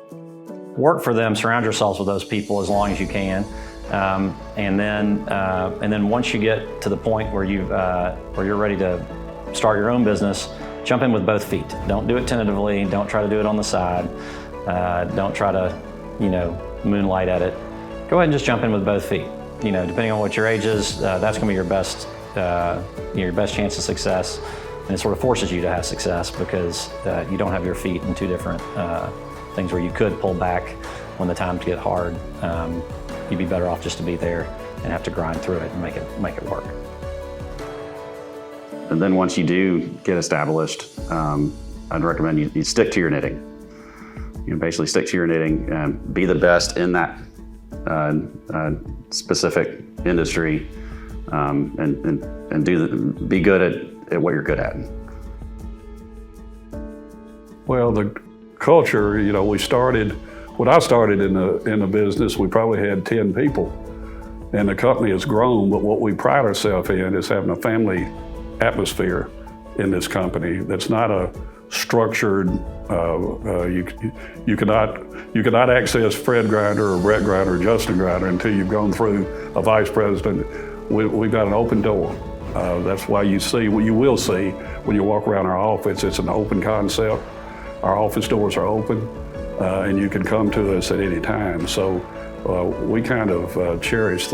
Speaker 8: Work for them, surround yourselves with those people as long as you can. And then once you get to the point where you're ready to start your own business, jump in with both feet. Don't do it tentatively. Don't try to do it on the side. Don't try to, moonlight at it. Go ahead and just jump in with both feet. Depending on what your age is, that's going to be your best chance of success. And it sort of forces you to have success because you don't have your feet in two different things where you could pull back when the times get hard. You'd be better off just to be there and have to grind through it and make it work.
Speaker 9: And then once you do get established, I'd recommend you stick to your knitting. Basically stick to your knitting and be the best in that specific industry, and be good at what you're good at.
Speaker 7: Well, the culture, when I started in the business, we probably had 10 people, and the company has grown, but what we pride ourselves in is having a family atmosphere in this company that's not a structured, you cannot access Fred Grinder or Brett Grinder or Justin Grinder until you've gone through a vice president. We've got an open door. That's why you will see when you walk around our office, it's an open concept. Our office doors are open, and you can come to us at any time. So we kind of cherish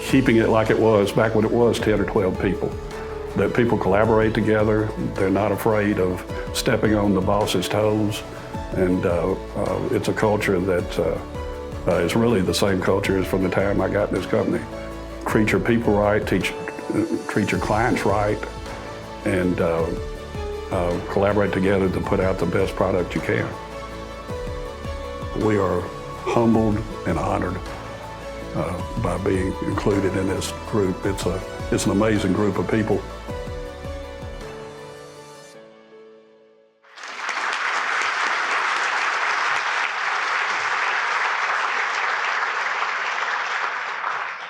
Speaker 7: keeping it like it was back when it was 10 or 12 people. That people collaborate together. They're not afraid of stepping on the boss's toes. And it's a culture that is really the same culture as from the time I got in this company. Treat your people right, treat your clients right, and collaborate together to put out the best product you can. We are humbled and honored by being included in this group. It's an amazing group of people.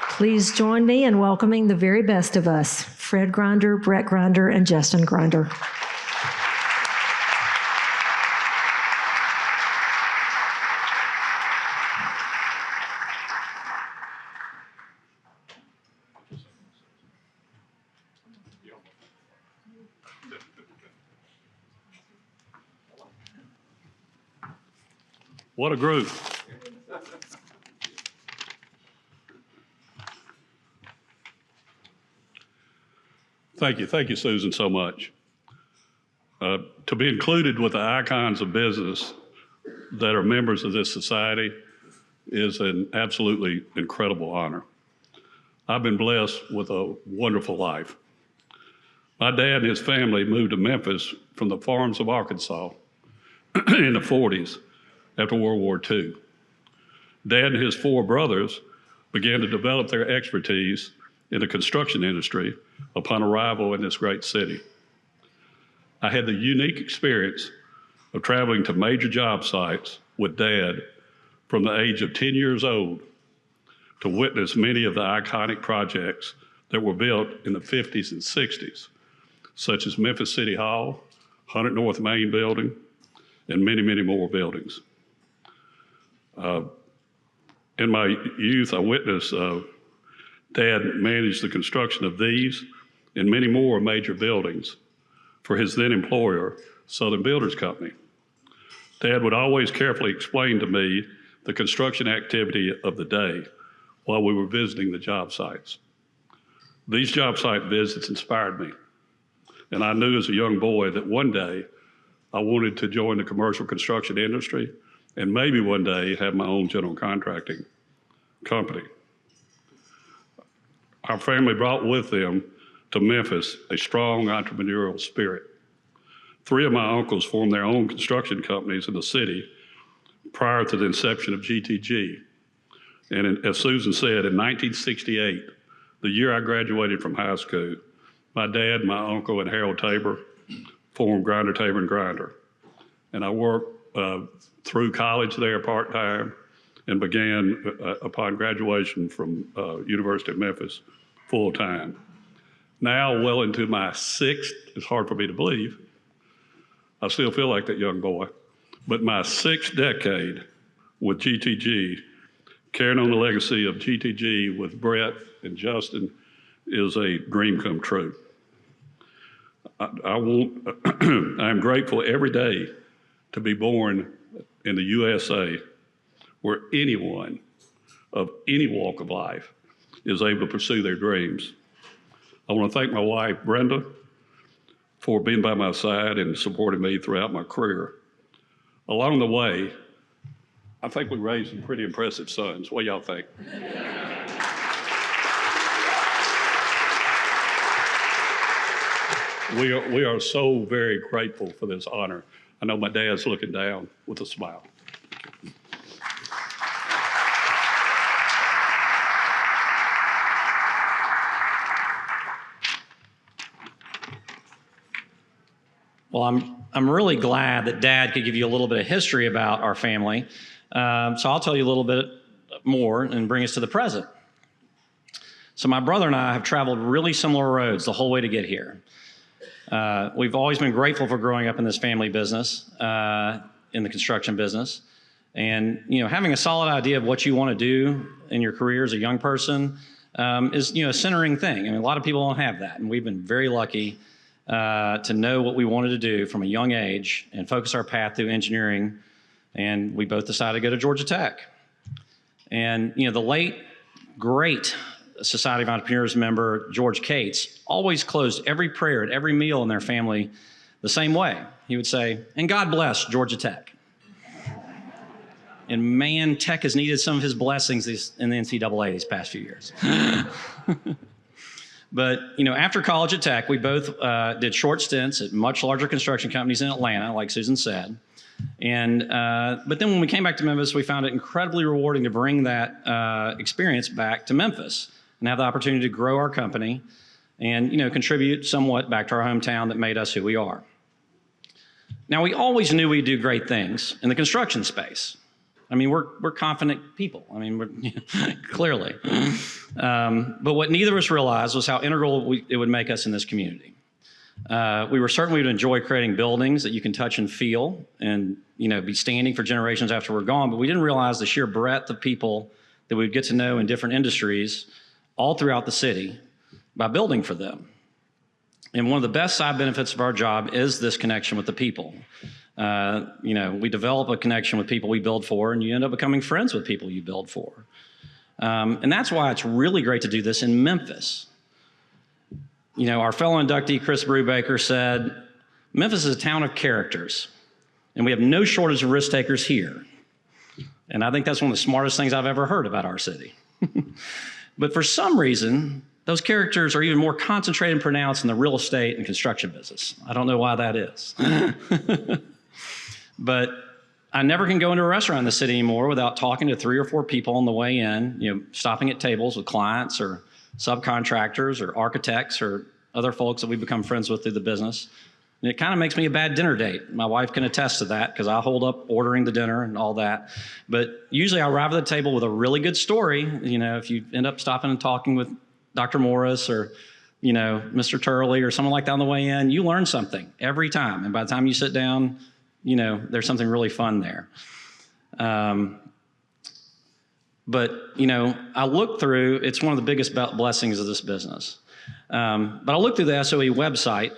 Speaker 2: Please join me in welcoming the very best of us, Fred Grinder, Brett Grinder, and Justin Grinder.
Speaker 7: What a group. Thank you, Susan, so much. To be included with the icons of business that are members of this society is an absolutely incredible honor. I've been blessed with a wonderful life. My dad and his family moved to Memphis from the farms of Arkansas in the 40s after World War II. Dad and his 4 brothers began to develop their expertise in the construction industry upon arrival in this great city. I had the unique experience of traveling to major job sites with Dad from the age of 10 years old to witness many of the iconic projects that were built in the 50s and 60s, such as Memphis City Hall, 100 North Main Building, and many, many more buildings. In my youth, I witnessed Dad managed the construction of these and many more major buildings for his then employer, Southern Builders Company. Dad would always carefully explain to me the construction activity of the day while we were visiting the job sites. These job site visits inspired me, and I knew as a young boy that one day I wanted to join the commercial construction industry and maybe one day have my own general contracting company. Our family brought with them to Memphis a strong entrepreneurial spirit. 3 of my uncles formed their own construction companies in the city prior to the inception of GTG. And as Susan said, in 1968, the year I graduated from high school, my dad, my uncle, and Harold Tabor formed Grinder, Tabor, and Grinder. And I worked through college there part-time and began, upon graduation from University of Memphis, full-time. now well into my sixth, it's hard for me to believe. I still feel like that young boy. But my sixth decade with GTG, carrying on the legacy of GTG with Brett and Justin, is a dream come true. I'm grateful every day to be born in the USA, where anyone of any walk of life is able to pursue their dreams. I want to thank my wife, Brenda, for being by my side and supporting me throughout my career. Along the way, I think we raised some pretty impressive sons. What do y'all think? We are so very grateful for this honor. I know my dad's looking down with a smile.
Speaker 8: Well, I'm really glad that Dad could give you a little bit of history about our family. So I'll tell you a little bit more and bring us to the present. So my brother and I have traveled really similar roads the whole way to get here. We've always been grateful for growing up in this family business, in the construction business. And, having a solid idea of what you want to do in your career as a young person is, a centering thing. I mean, a lot of people don't have that. And we've been very lucky to know what we wanted to do from a young age and focus our path through engineering. And we both decided to go to Georgia Tech. And, the late, great Society of Entrepreneurs member, George Cates, always closed every prayer at every meal in their family the same way. He would say, "And God bless Georgia Tech." And man, Tech has needed some of his blessings in the NCAA these past few years. But, after college at Tech, we both did short stints at much larger construction companies in Atlanta, like Susan said. And but then when we came back to Memphis, we found it incredibly rewarding to bring that experience back to Memphis and have the opportunity to grow our company and, contribute somewhat back to our hometown that made us who we are. Now, we always knew we'd do great things in the construction space. I mean, we're confident people. I mean, we're clearly. But what neither of us realized was how integral it would make us in this community. We were certain we'd enjoy creating buildings that you can touch and feel and, be standing for generations after we're gone, but we didn't realize the sheer breadth of people that we'd get to know in different industries all throughout the city by building for them. And one of the best side benefits of our job is this connection with the people. We develop a connection with people we build for, and you end up becoming friends with people you build for. And that's why it's really great to do this in Memphis. Our fellow inductee, Chris Brubaker, said, "Memphis is a town of characters, and we have no shortage of risk takers here." And I think that's one of the smartest things I've ever heard about our city. But for some reason, those characters are even more concentrated and pronounced in the real estate and construction business. I don't know why that is. But I never can go into a restaurant in the city anymore without talking to 3 or 4 people on the way in, stopping at tables with clients or subcontractors or architects or other folks that we've become friends with through the business. And it kind of makes me a bad dinner date. My wife can attest to that because I hold up ordering the dinner and all that. But usually I arrive at the table with a really good story. If you end up stopping and talking with Dr. Morris or, Mr. Turley or someone like that on the way in, you learn something every time. And by the time you sit down, there's something really fun there. But I look through, it's one of the biggest blessings of this business. But I look through the SOE website,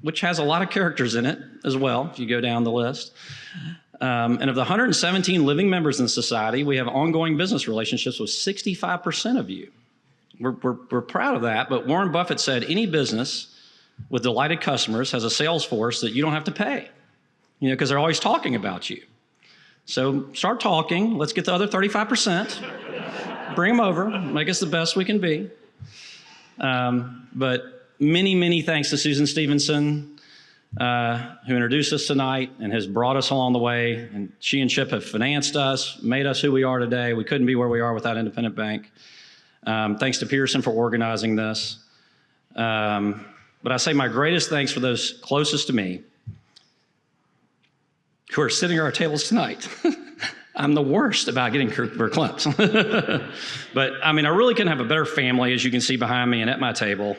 Speaker 8: which has a lot of characters in it as well, if you go down the list. And of the 117 living members in the society, we have ongoing business relationships with 65% of you. We're proud of that, but Warren Buffett said any business with delighted customers has a sales force that you don't have to pay, because they're always talking about you. So start talking. Let's get the other 35%. Bring them over. Make us the best we can be. But many, many thanks to Susan Stevenson, who introduced us tonight and has brought us along the way. And she and Chip have financed us, made us who we are today. We couldn't be where we are without Independent Bank. Thanks to Pearson for organizing this. But I say my greatest thanks for those closest to me who are sitting at our tables tonight. I'm the worst about getting verklempt. But I really couldn't have a better family, as you can see behind me and at my table,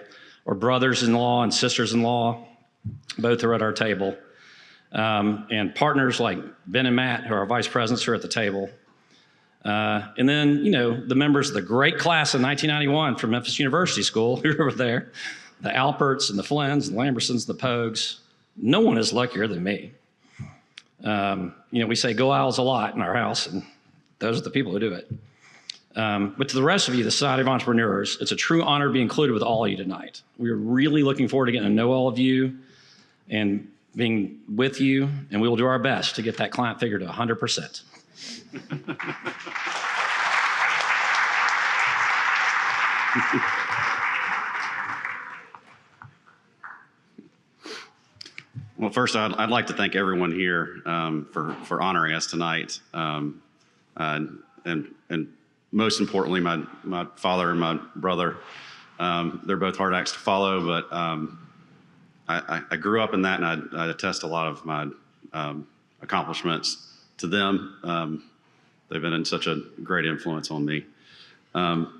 Speaker 8: or brothers-in-law and sisters-in-law. Both are at our table. And partners like Ben and Matt, who are our vice presidents, who are at the table. And then, the members of the great class of 1991 from Memphis University School who were there, the Alperts and the Flynn's and the Lambersons and the Pogues. No one is luckier than me. We say go Owls a lot in our house, and those are the people who do it. But to the rest of you, the Society of Entrepreneurs, it's a true honor to be included with all of you tonight. We are really looking forward to getting to know all of you and being with you, and we will do our best to get that client figure to 100%.
Speaker 10: Well, first, I'd like to thank everyone here for honoring us tonight, and most importantly, my father and my brother. They're both hard acts to follow, but I grew up in that, and I attest a lot of my accomplishments to them. They've been such a great influence on me. I'm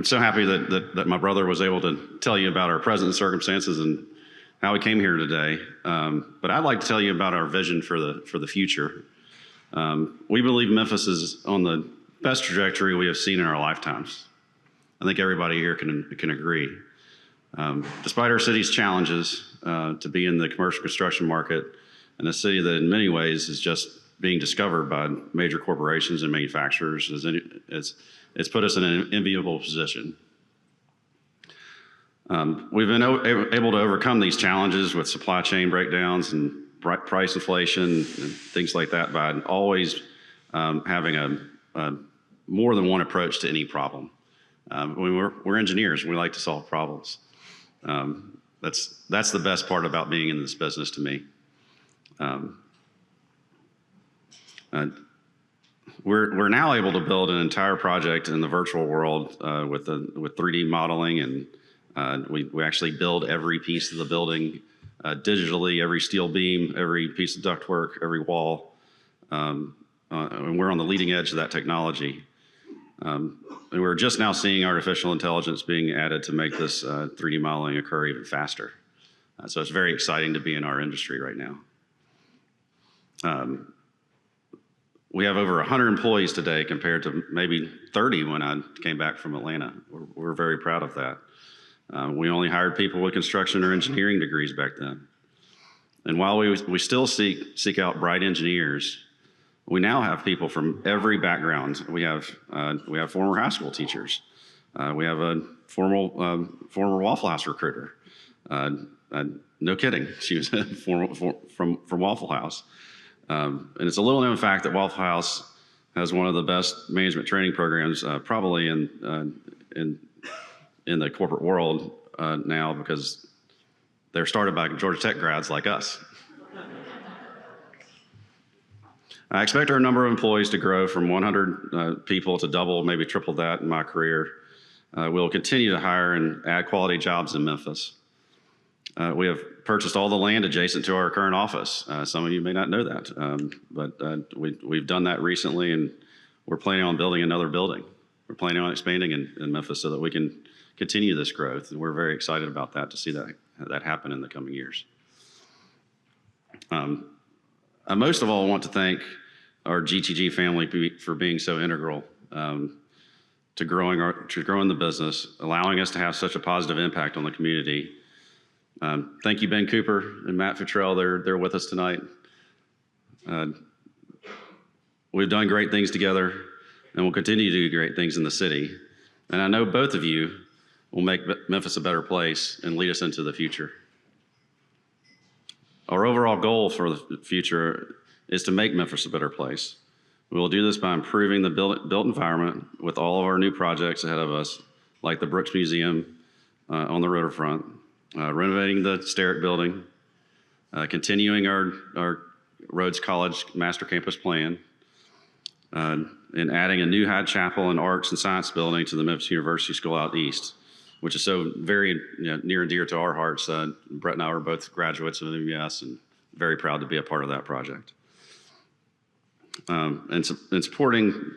Speaker 10: so happy that my brother was able to tell you about our present circumstances and how we came here today. But I'd like to tell you about our vision for the future. We believe Memphis is on the best trajectory we have seen in our lifetimes. I think everybody here can agree. Despite our city's challenges to be in the commercial construction market, and a city that in many ways is just being discovered by major corporations and manufacturers, it's put us in an enviable position. We've been able to overcome these challenges with supply chain breakdowns and price inflation and things like that by always having a more than one approach to any problem. We're engineers. We like to solve problems. That's the best part about being in this business to me. We're now able to build an entire project in the virtual world with 3D modeling, and we actually build every piece of the building digitally, every steel beam, every piece of ductwork, every wall, and we're on the leading edge of that technology. And we're just now seeing artificial intelligence being added to make this 3D modeling occur even faster. So it's very exciting to be in our industry right now. We have over 100 employees today compared to maybe 30 when I came back from Atlanta. We're very proud of that. We only hired people with construction or engineering degrees back then. And while we still seek out bright engineers, we now have people from every background. We have former high school teachers. We have a former Waffle House recruiter. No kidding, she was from Waffle House. And it's a little known fact that Waffle House has one of the best management training programs probably in the corporate world now, because they're started by Georgia Tech grads like us. I expect our number of employees to grow from 100 people to double, maybe triple that in my career. We'll continue to hire and add quality jobs in Memphis. We have purchased all the land adjacent to our current office. Some of you may not know that, but we've done that recently, and we're planning on building another building. We're planning on expanding in Memphis so that we can continue this growth, and we're very excited about that, to see that happen in the coming years. I most of all want to thank our GTG family for being so integral to growing the business, allowing us to have such a positive impact on the community. Thank you, Ben Cooper and Matt Futrell. They're with us tonight. We've done great things together, and we'll continue to do great things in the city. And I know both of you will make Memphis a better place and lead us into the future. Our overall goal for the future is to make Memphis a better place. We will do this by improving the built environment with all of our new projects ahead of us, like the Brooks Museum on the riverfront, renovating the Sterritt building, continuing our Rhodes College Master Campus Plan, and adding a new Hyde Chapel and Arts and Science building to the Memphis University School out east, which is so very near and dear to our hearts. Brett and I were both graduates of MES and very proud to be a part of that project. And supporting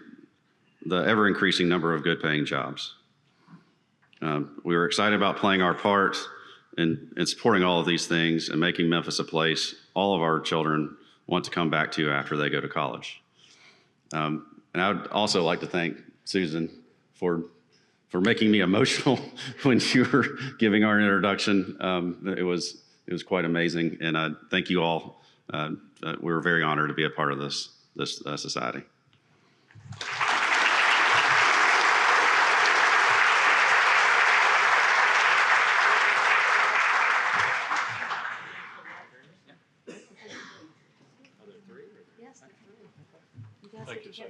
Speaker 10: the ever-increasing number of good-paying jobs. We were excited about playing our part in supporting all of these things and making Memphis a place all of our children want to come back to after they go to college. And I would also like to thank Susan for making me emotional when you were giving our introduction. It was quite amazing, and I thank you all. We're very honored to be a part of this society.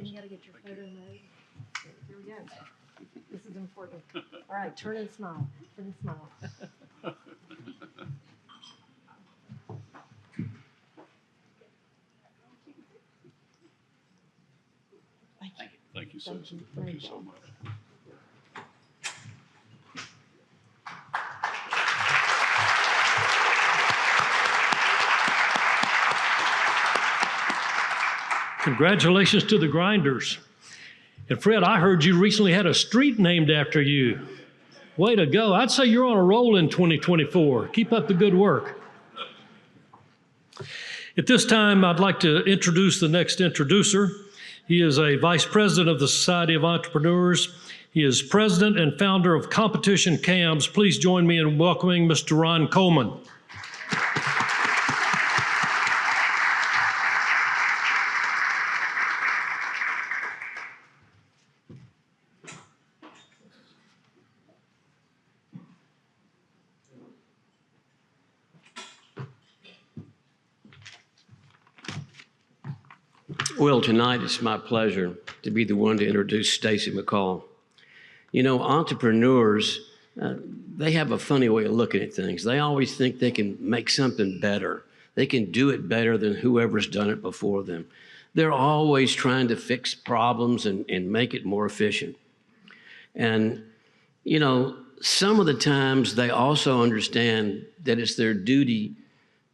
Speaker 2: You gotta get your photo made. Here we go. This is important. All right, turn and smile. Turn and smile.
Speaker 7: Thank you, Susan. Thank you so much.
Speaker 4: Congratulations to the Grinders. And Fred, I heard you recently had a street named after you. Way to go. I'd say you're on a roll in 2024. Keep up the good work. At this time, I'd like to introduce the next introducer. He is a vice president of the Society of Entrepreneurs. He is president and founder of Competition CAMS. Please join me in welcoming Mr. Ron Coleman.
Speaker 11: Well, tonight it's my pleasure to be the one to introduce Stacy McCall. You know, entrepreneurs, they have a funny way of looking at things. They always think they can make something better. They can do it better than whoever's done it before them. They're always trying to fix problems and make it more efficient. And, you know, some of the times they also understand that it's their duty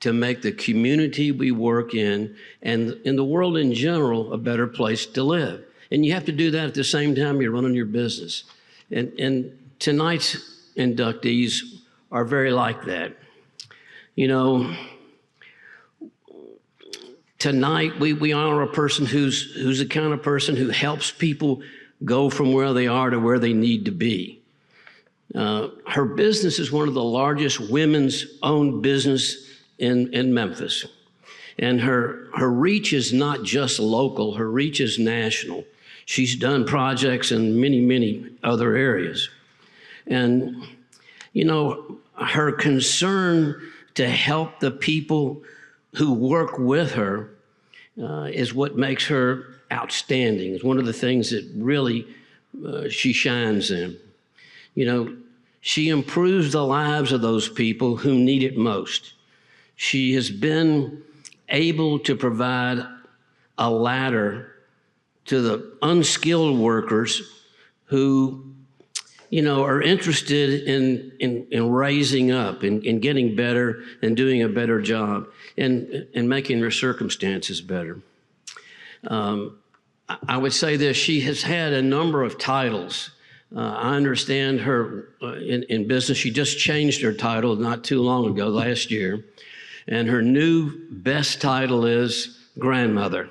Speaker 11: to make the community we work in and in the world in general a better place to live. And you have to do that at the same time you're running your business. And tonight's inductees are very like that. You know, tonight we honor a person who's the kind of person who helps people go from where they are to where they need to be. Her business is one of the largest women's owned business in Memphis. And her reach is not just local, her reach is national. She's done projects in many, many other areas. And, you know, her concern to help the people who work with her is what makes her outstanding. It's one of the things that really she shines in. You know, she improves the lives of those people who need it most. She has been able to provide a ladder to the unskilled workers who, you know, are interested in raising up and getting better and doing a better job and making their circumstances better. I would say this, she has had a number of titles. I understand her in business, she just changed her title not too long ago, last year. And her new best title is grandmother.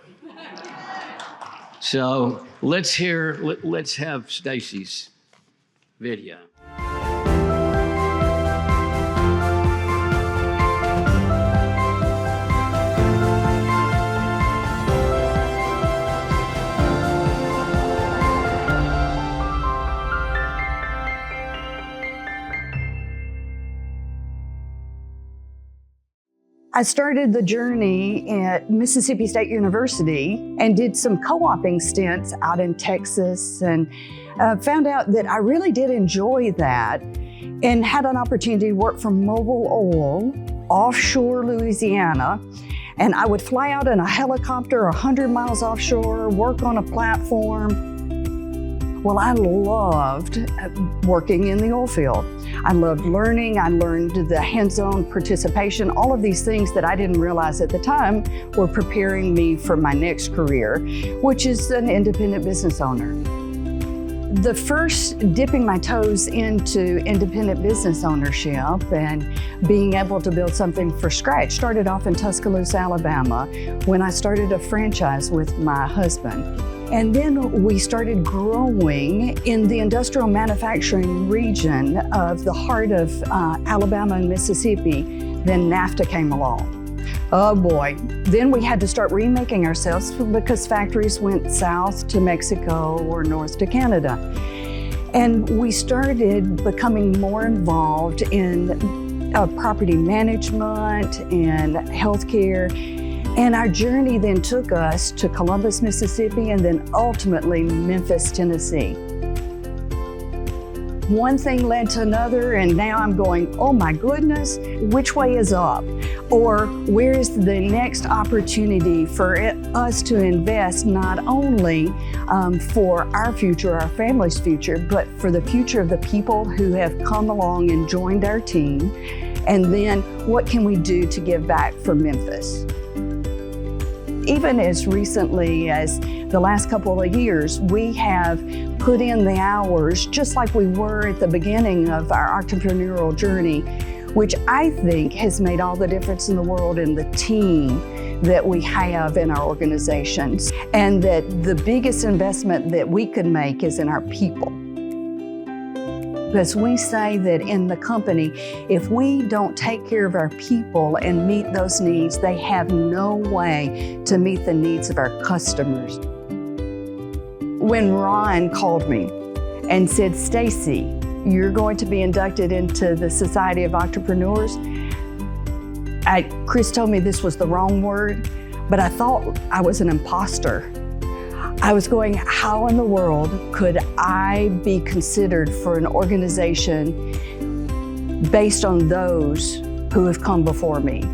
Speaker 11: So let's have Stacy's video.
Speaker 12: I started the journey at Mississippi State University and did some co-oping stints out in Texas and found out that I really did enjoy that and had an opportunity to work for Mobil Oil offshore Louisiana. And I would fly out in a helicopter 100 miles offshore, work on a platform. Well, I loved working in the oil field. I loved learning. I learned the hands-on participation, all of these things that I didn't realize at the time were preparing me for my next career, which is an independent business owner. The first dipping my toes into independent business ownership and being able to build something from scratch started off in Tuscaloosa, Alabama, when I started a franchise with my husband. And then we started growing in the industrial manufacturing region of the heart of Alabama and Mississippi. Then NAFTA came along. Oh boy, then we had to start remaking ourselves because factories went south to Mexico or north to Canada. And we started becoming more involved in property management and healthcare. And our journey then took us to Columbus, Mississippi, and then ultimately Memphis, Tennessee. One thing led to another, and now I'm going, oh my goodness, which way is up? Or where is the next opportunity for us to invest not only for our future, our family's future, but for the future of the people who have come along and joined our team? And then what can we do to give back for Memphis? Even as recently as the last couple of years, we have put in the hours just like we were at the beginning of our entrepreneurial journey, which I think has made all the difference in the world in the team that we have in our organizations, and that the biggest investment that we could make is in our people. Because we say that in the company, if we don't take care of our people and meet those needs, they have no way to meet the needs of our customers. When Ron called me and said, Stacy, you're going to be inducted into the Society of Entrepreneurs, Chris told me this was the wrong word, but I thought I was an imposter. I was going, how in the world could I be considered for an organization based on those who have come before me?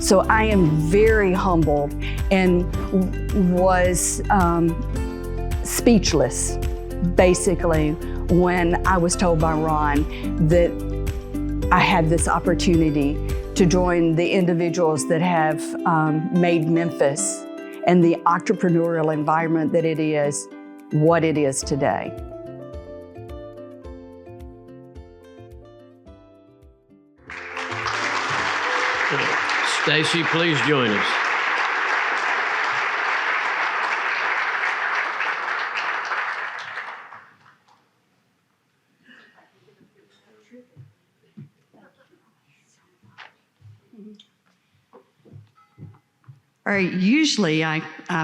Speaker 12: So I am very humbled and was speechless, basically, when I was told by Ron that I had this opportunity to join the individuals that have made Memphis and the entrepreneurial environment that it is, what it is today.
Speaker 11: Stacy, please join us.
Speaker 13: All right, usually I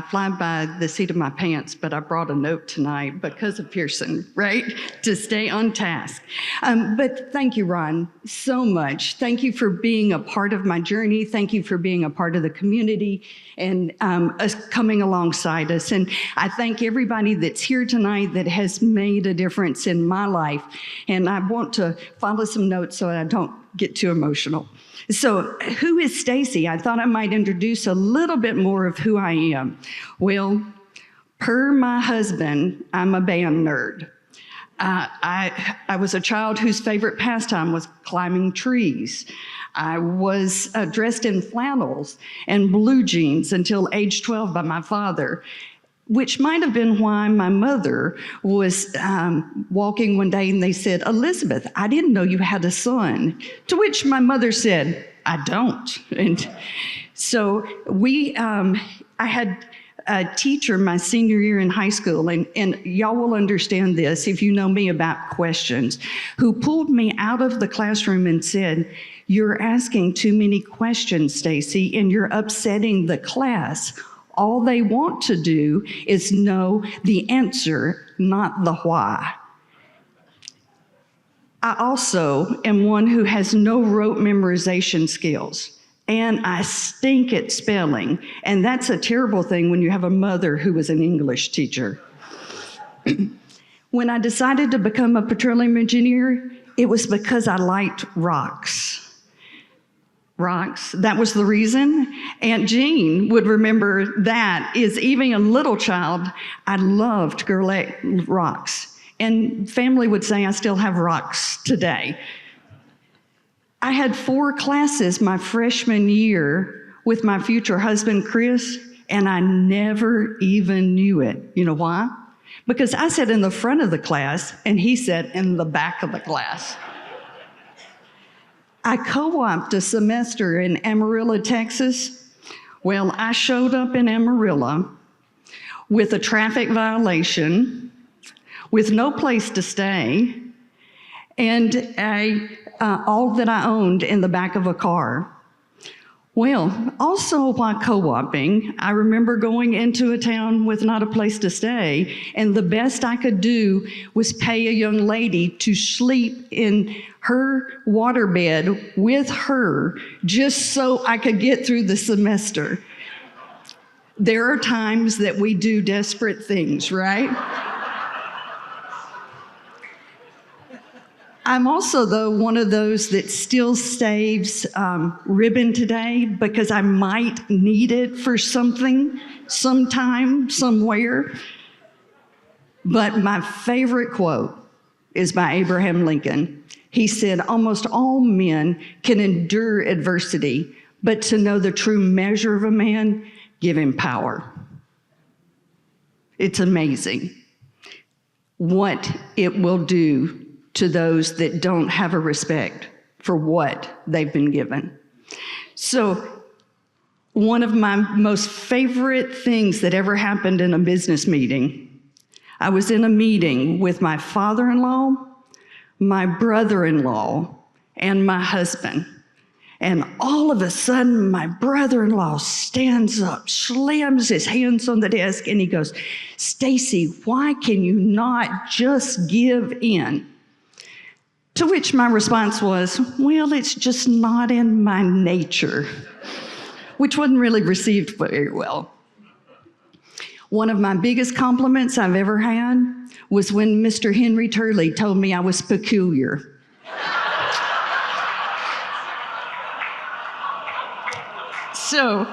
Speaker 13: fly by the seat of my pants, but I brought a note tonight because of Pearson, right? To stay on task. But thank you, Ron, so much. Thank you for being a part of my journey. Thank you for being a part of the community and us coming alongside us. And I thank everybody that's here tonight that has made a difference in my life. And I want to follow some notes so I don't get too emotional. So who is Stacy? I thought I might introduce a little bit more of who I am. Well, per my husband, I'm a band nerd. I was a child whose favorite pastime was climbing trees. I was dressed in flannels and blue jeans until age 12 by my father, which might have been why my mother was walking one day and they said, Elizabeth, I didn't know you had a son. To which my mother said, I don't. And so I had a teacher my senior year in high school, and y'all will understand this if you know me about questions, who pulled me out of the classroom and said, you're asking too many questions, Stacy, and you're upsetting the class. All they want to do is know the answer, not the why. I also am one who has no rote memorization skills, and I stink at spelling, and that's a terrible thing when you have a mother who was an English teacher. When I decided to become a petroleum engineer, it was because I liked rocks. Rocks, that was the reason. Aunt Jean would remember that, is even a little child, I loved Gurley rocks. And family would say I still have rocks today. I had 4 classes my freshman year with my future husband, Chris, and I never even knew it. You know why? because I sat in the front of the class and he sat in the back of the class. I co-opted a semester in Amarillo, Texas. Well, I showed up in Amarillo with a traffic violation, with no place to stay, and all that I owned in the back of a car. Well, also while co-oping, I remember going into a town with not a place to stay, and the best I could do was pay a young lady to sleep in her waterbed with her just so I could get through the semester. There are times that we do desperate things, right? I'm also, though, one of those that still saves ribbon today because I might need it for something, sometime, somewhere. But my favorite quote is by Abraham Lincoln. He said, "Almost all men can endure adversity, but to know the true measure of a man, give him power." It's amazing what it will do to those that don't have a respect for what they've been given. So one of my most favorite things that ever happened in a business meeting, I was in a meeting with my father-in-law, my brother-in-law, and my husband. And all of a sudden, my brother-in-law stands up, slams his hands on the desk, and he goes, "Stacy, why can you not just give in?" To which my response was, "Well, it's just not in my nature," which wasn't really received very well. One of my biggest compliments I've ever had was when Mr. Henry Turley told me I was peculiar. So,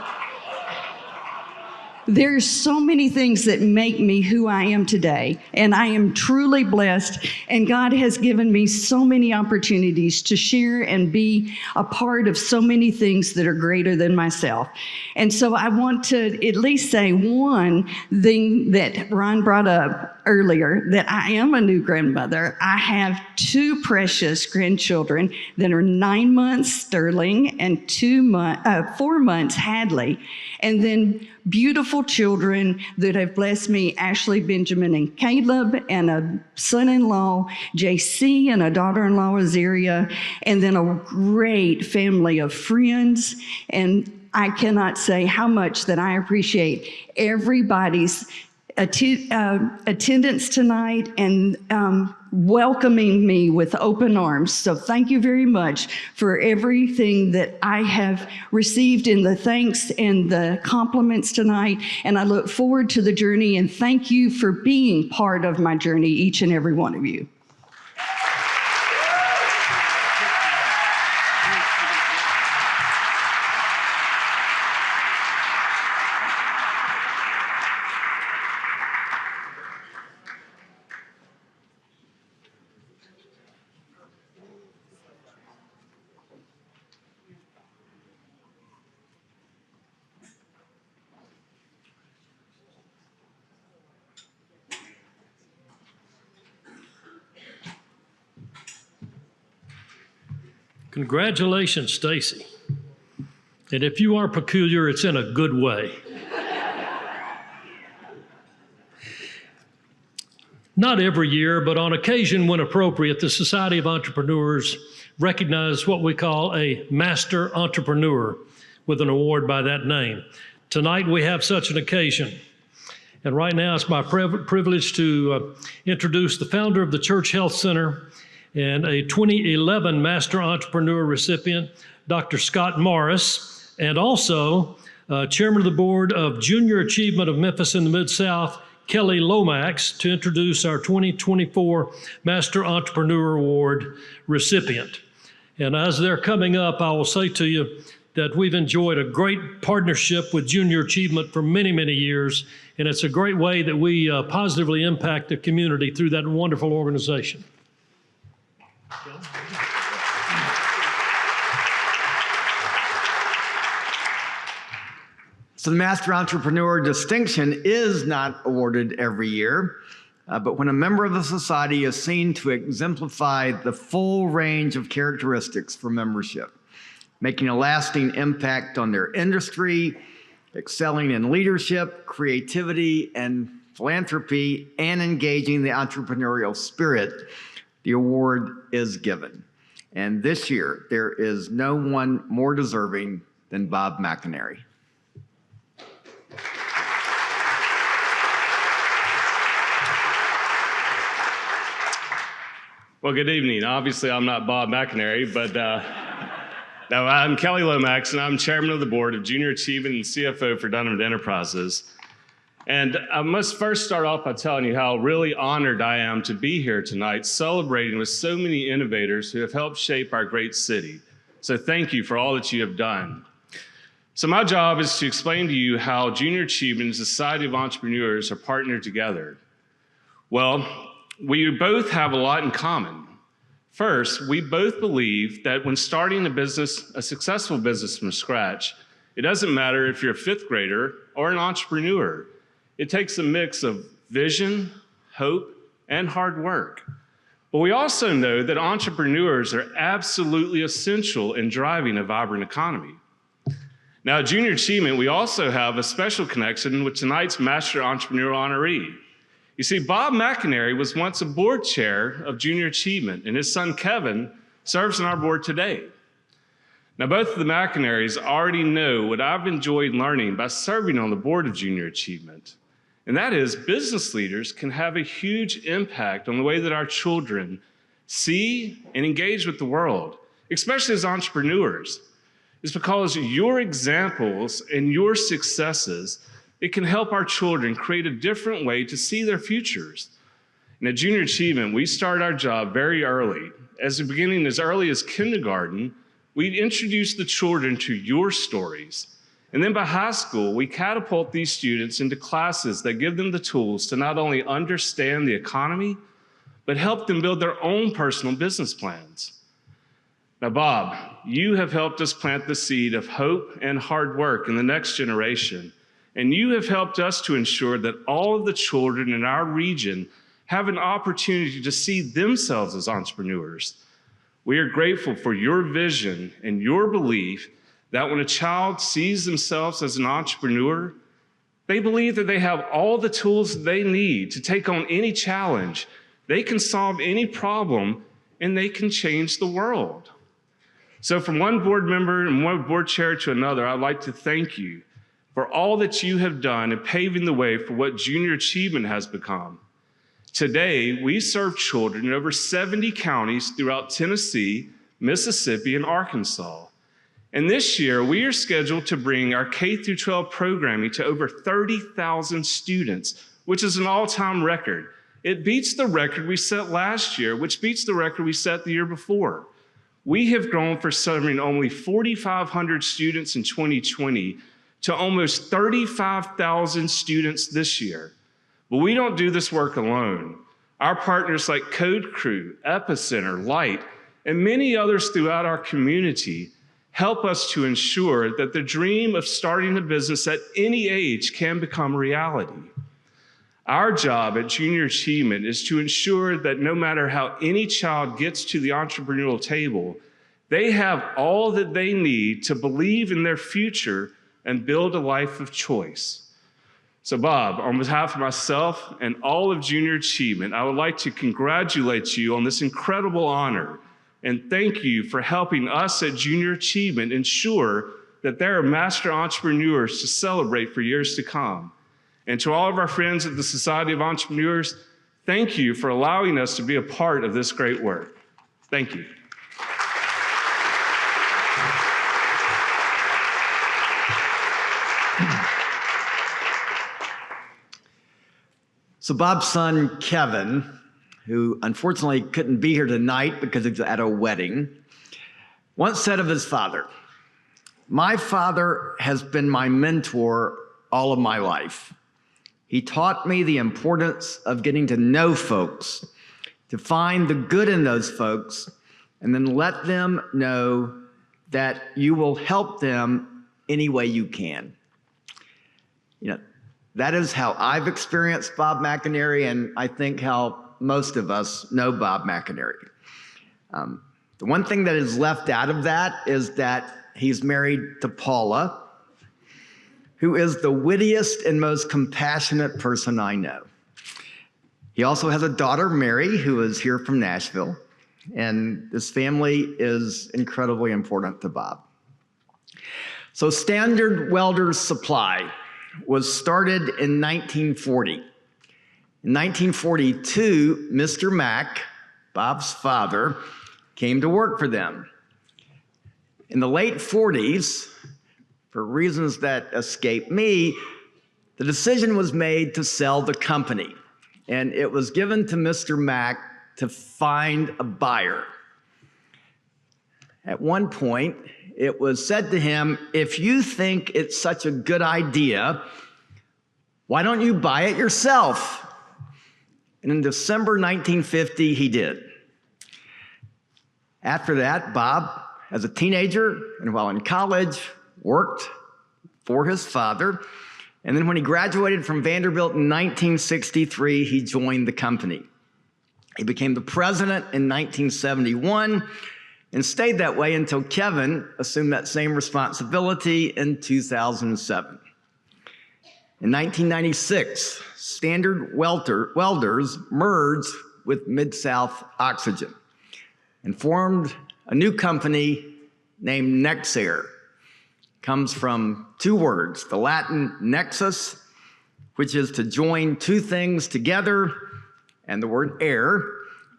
Speaker 13: there's so many things that make me who I am today, and I am truly blessed, and God has given me so many opportunities to share and be a part of so many things that are greater than myself. And so I want to at least say one thing that Ron brought up earlier, that I am a new grandmother. I have two precious grandchildren that are 9 months, Sterling, and 4 months, Hadley. And then beautiful children that have blessed me, Ashley, Benjamin, and Caleb, and a son-in-law, JC, and a daughter-in-law, Azaria, and then a great family of friends. And I cannot say how much that I appreciate everybody's attendance tonight and welcoming me with open arms. So thank you very much for everything that I have received in the thanks and the compliments tonight. And I look forward to the journey, and thank you for being part of my journey, each and every one of you.
Speaker 4: Congratulations, Stacy. And if you are peculiar, it's in a good way. Not every year, but on occasion when appropriate, the Society of Entrepreneurs recognize what we call a Master Entrepreneur with an award by that name. Tonight we have such an occasion. And right now it's my privilege to introduce the founder of the Church Health Center and a 2011 Master Entrepreneur recipient, Dr. Scott Morris, and also Chairman of the Board of Junior Achievement of Memphis in the Mid-South, Kelly Lomax, to introduce our 2024 Master Entrepreneur Award recipient. And as they're coming up, I will say to you that we've enjoyed a great partnership with Junior Achievement for many, many years, and it's a great way that we positively impact the community through that wonderful organization.
Speaker 14: So the Master Entrepreneur distinction is not awarded every year. But when a member of the society is seen to exemplify the full range of characteristics for membership, making a lasting impact on their industry, excelling in leadership, creativity, and philanthropy, and engaging the entrepreneurial spirit, the award is given. And this year, there is no one more deserving than Bob McInerney.
Speaker 15: Well, good evening. Obviously, I'm not Bob McInerney, but no, I'm Kelly Lomax, and I'm chairman of the board of Junior Achievement and CFO for Dunham Enterprises. And I must first start off by telling you how really honored I am to be here tonight, celebrating with so many innovators who have helped shape our great city. So thank you for all that you have done. So my job is to explain to you how Junior Achievement and Society of Entrepreneurs are partnered together. Well, we both have a lot in common. First, we both believe that when starting a business, a successful business from scratch, it doesn't matter if you're a fifth grader or an entrepreneur. It takes a mix of vision, hope, and hard work. But we also know that entrepreneurs are absolutely essential in driving a vibrant economy. Now, at Junior Achievement, we also have a special connection with tonight's Master Entrepreneur honoree. You see, Bob McInerney was once a board chair of Junior Achievement, and his son Kevin serves on our board today. Now, both of the McInerneys already know what I've enjoyed learning by serving on the board of Junior Achievement, and that is business leaders can have a huge impact on the way that our children see and engage with the world, especially as entrepreneurs. It's because your examples and your successes, it can help our children create a different way to see their futures. And at Junior Achievement, we start our job very early. Beginning as early as kindergarten, we introduce the children to your stories. And then by high school, we catapult these students into classes that give them the tools to not only understand the economy, but help them build their own personal business plans. Now, Bob, you have helped us plant the seed of hope and hard work in the next generation. And you have helped us to ensure that all of the children in our region have an opportunity to see themselves as entrepreneurs. We are grateful for your vision and your belief that when a child sees themselves as an entrepreneur, they believe that they have all the tools they need to take on any challenge, they can solve any problem, and they can change the world. So from one board member and one board chair to another, I'd like to thank you for all that you have done in paving the way for what Junior Achievement has become. Today, we serve children in over 70 counties throughout Tennessee, Mississippi, and Arkansas. And this year, we are scheduled to bring our K-12 programming to over 30,000 students, which is an all-time record. It beats the record we set last year, which beats the record we set the year before. We have grown from serving only 4,500 students in 2020 to almost 35,000 students this year. But we don't do this work alone. Our partners like Code Crew, Epicenter, Light, and many others throughout our community help us to ensure that the dream of starting a business at any age can become reality. Our job at Junior Achievement is to ensure that no matter how any child gets to the entrepreneurial table, they have all that they need to believe in their future and build a life of choice. So Bob, on behalf of myself and all of Junior Achievement, I would like to congratulate you on this incredible honor and thank you for helping us at Junior Achievement ensure that there are master entrepreneurs to celebrate for years to come. And to all of our friends at the Society of Entrepreneurs, thank you for allowing us to be a part of this great work. Thank you.
Speaker 14: So Bob's son, Kevin, who unfortunately couldn't be here tonight because he's at a wedding, once said of his father, "My father has been my mentor all of my life. He taught me the importance of getting to know folks, to find the good in those folks, and then let them know that you will help them any way you can." You know, That is how I've experienced Bob McInerney, and I think how most of us know Bob McInerney. The one thing that is left out of that is that he's married to Paula, who is the wittiest and most compassionate person I know. He also has a daughter, Mary, who is here from Nashville, and this family is incredibly important to Bob. So Standard Welders Supply was started in 1940. In 1942, Mr. Mack, Bob's father, came to work for them. In the late 40s, for reasons that escape me, the decision was made to sell the company, and it was given to Mr. Mack to find a buyer. At one point, it was said to him, if you think it's such a good idea, why don't you buy it yourself? And in December 1950, he did. After that, Bob, as a teenager and while in college, worked for his father. And then when he graduated from Vanderbilt in 1963, he joined the company. He became the president in 1971 and stayed that way until Kevin assumed that same responsibility in 2007. In 1996, Standard Welders merged with Mid-South Oxygen and formed a new company named Nexair. Comes from two words, the Latin nexus, which is to join two things together, and the word air,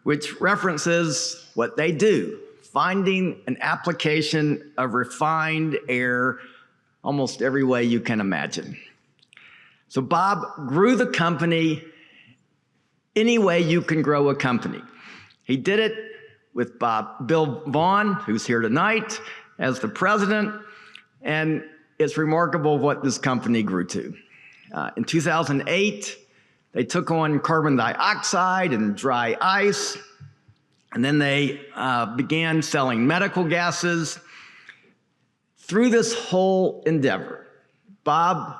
Speaker 14: which references what they do, finding an application of refined air almost every way you can imagine. So Bob grew the company any way you can grow a company. He did it with Bill Vaughn, who's here tonight, as the president, and it's remarkable what this company grew to. In 2008, they took on carbon dioxide and dry ice, and then they began selling medical gases. Through this whole endeavor, Bob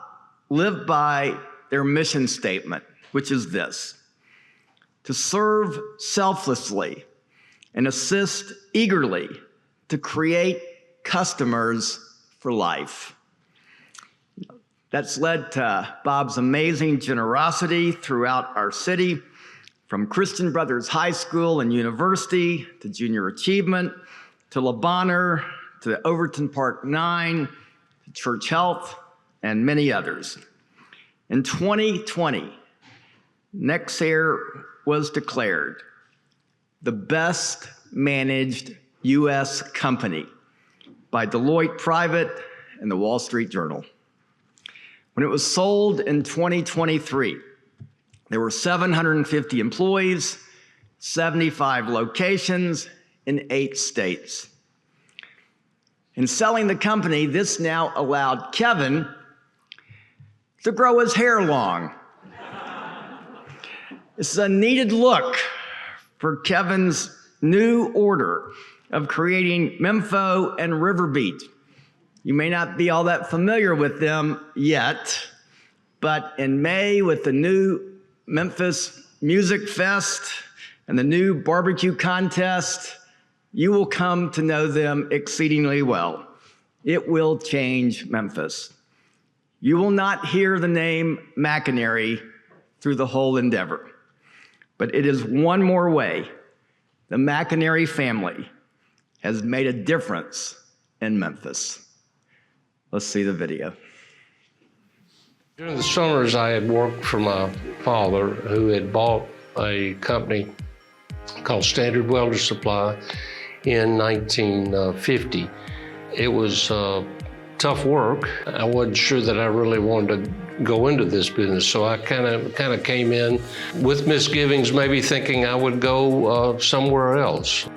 Speaker 14: lived by their mission statement, which is this: to serve selflessly and assist eagerly to create customers for life. That's led to Bob's amazing generosity throughout our city, from Christian Brothers High School and University to Junior Achievement, to Le Bonheur, to Overton Park 9, to Church Health, and many others. In 2020, Nexair was declared the best managed U.S. company by Deloitte Private and the Wall Street Journal. When it was sold in 2023, there were 750 employees, 75 locations in 8 states. In selling the company, this now allowed Kevin to grow his hair long. This is a needed look for Kevin's new order of creating Mempho and Riverbeat. You may not be all that familiar with them yet, but in May with the new Memphis Music Fest and the new barbecue contest, you will come to know them exceedingly well. It will change Memphis. You will not hear the name McInerney through the whole endeavor, but it is one more way the McInerney family has made a difference in Memphis. Let's see the video.
Speaker 16: During the summers, I had worked for my father, who had bought a company called Standard Welders Supply in 1950. It was tough work. I wasn't sure that I really wanted to go into this business, so I kind of came in with misgivings, maybe thinking I would go somewhere else.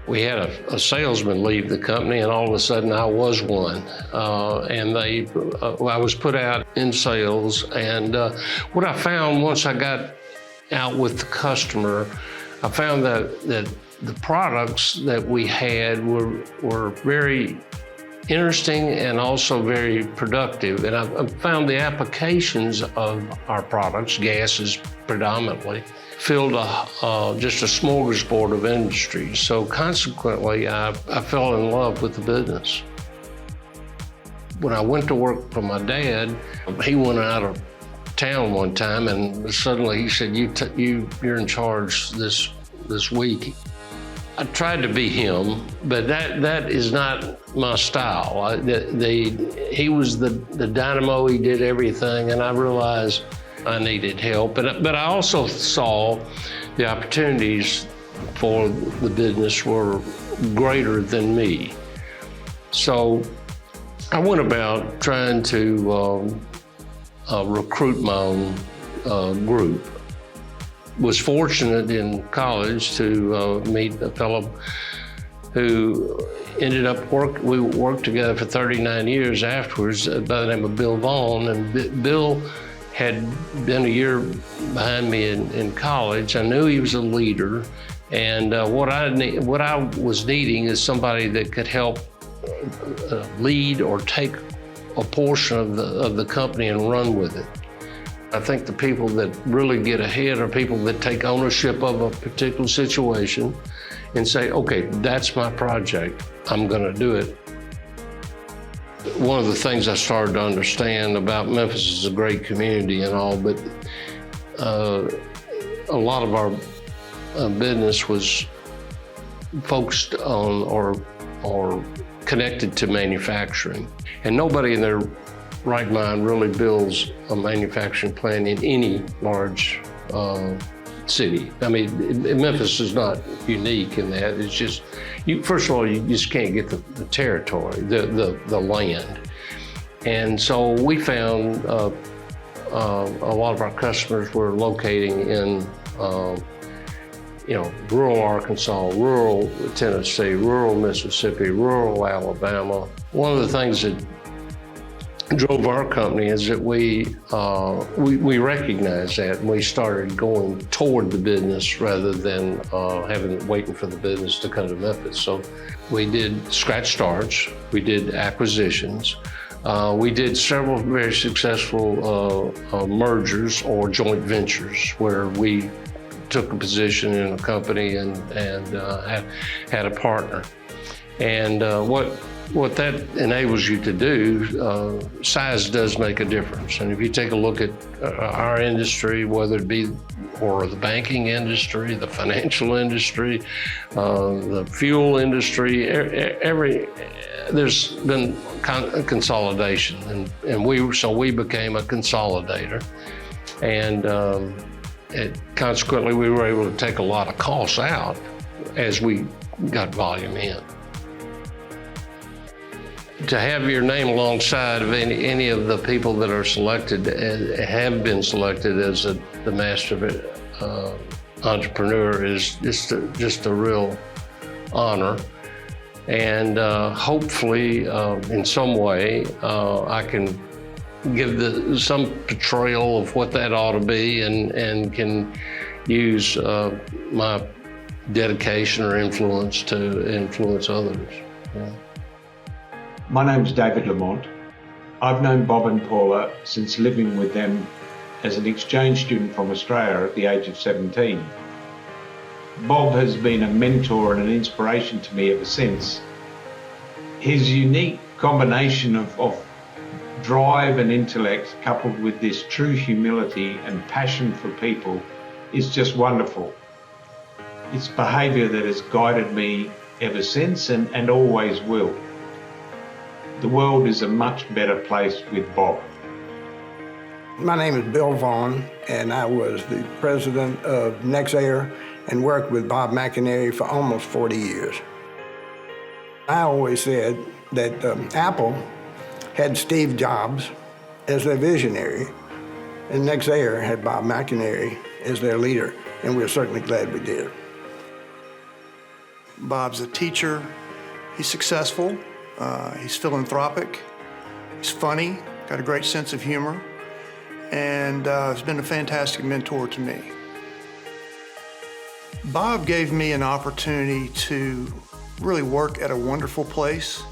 Speaker 16: We had a salesman leave the company, and all of a sudden I was one. I was put out in sales, and what I found once I got out with the customer, I found that the products that we had were very interesting and also very productive. And I've found the applications of our products, gases predominantly, filled just a smorgasbord of industries. So consequently, I fell in love with the business. When I went to work for my dad, he went out of town one time and suddenly he said, you're in charge this week. I tried to be him, but that is not my style. He was the dynamo, he did everything, and I realized I needed help. But I also saw the opportunities for the business were greater than me. So I went about trying to recruit my own group. Was fortunate in college to meet a fellow who ended up we worked together for 39 years afterwards by the name of Bill Vaughn. And Bill had been a year behind me in college. I knew he was a leader. And what I was needing is somebody that could help lead or take a portion of the company and run with it. I think the people that really get ahead are people that take ownership of a particular situation and say, okay, that's my project, I'm gonna do it. One of the things I started to understand about Memphis is a great community and all, but a lot of our business was focused on or connected to manufacturing. And nobody in their right mind really builds a manufacturing plant in any large city. I mean, Memphis is not unique in that. It's just, first of all, you just can't get the territory, the land. And so we found a lot of our customers were locating in rural Arkansas, rural Tennessee, rural Mississippi, rural Alabama. One of the things that drove our company is that we recognized that and we started going toward the business rather than waiting for the business to come to Memphis. So we did scratch starts, we did acquisitions, we did several very successful mergers or joint ventures where we took a position in a company and had a partner. And what that enables you to do, size does make a difference. And if you take a look at our industry, whether it be or the banking industry, the financial industry, the fuel industry, there's been consolidation, and we became a consolidator, and consequently we were able to take a lot of costs out as we got volume in. To have your name alongside of any of the people that are selected, have been selected as the master entrepreneur is just a real honor. And hopefully, in some way, I can give some portrayal of what that ought to be and can use my dedication or influence to influence others. Yeah.
Speaker 17: My name's David Lamont. I've known Bob and Paula since living with them as an exchange student from Australia at the age of 17. Bob has been a mentor and an inspiration to me ever since. His unique combination of drive and intellect coupled with this true humility and passion for people is just wonderful. It's behaviour that has guided me ever since and always will. The world is a much better place with Bob.
Speaker 18: My name is Bill Vaughn, and I was the president of NextAir and worked with Bob McInerney for almost 40 years. I always said that Apple had Steve Jobs as their visionary, and NextAir had Bob McInerney as their leader, and we're certainly glad we did.
Speaker 19: Bob's a teacher, he's successful, he's philanthropic, he's funny, got a great sense of humor, and has been a fantastic mentor to me. Bob gave me an opportunity to really work at a wonderful place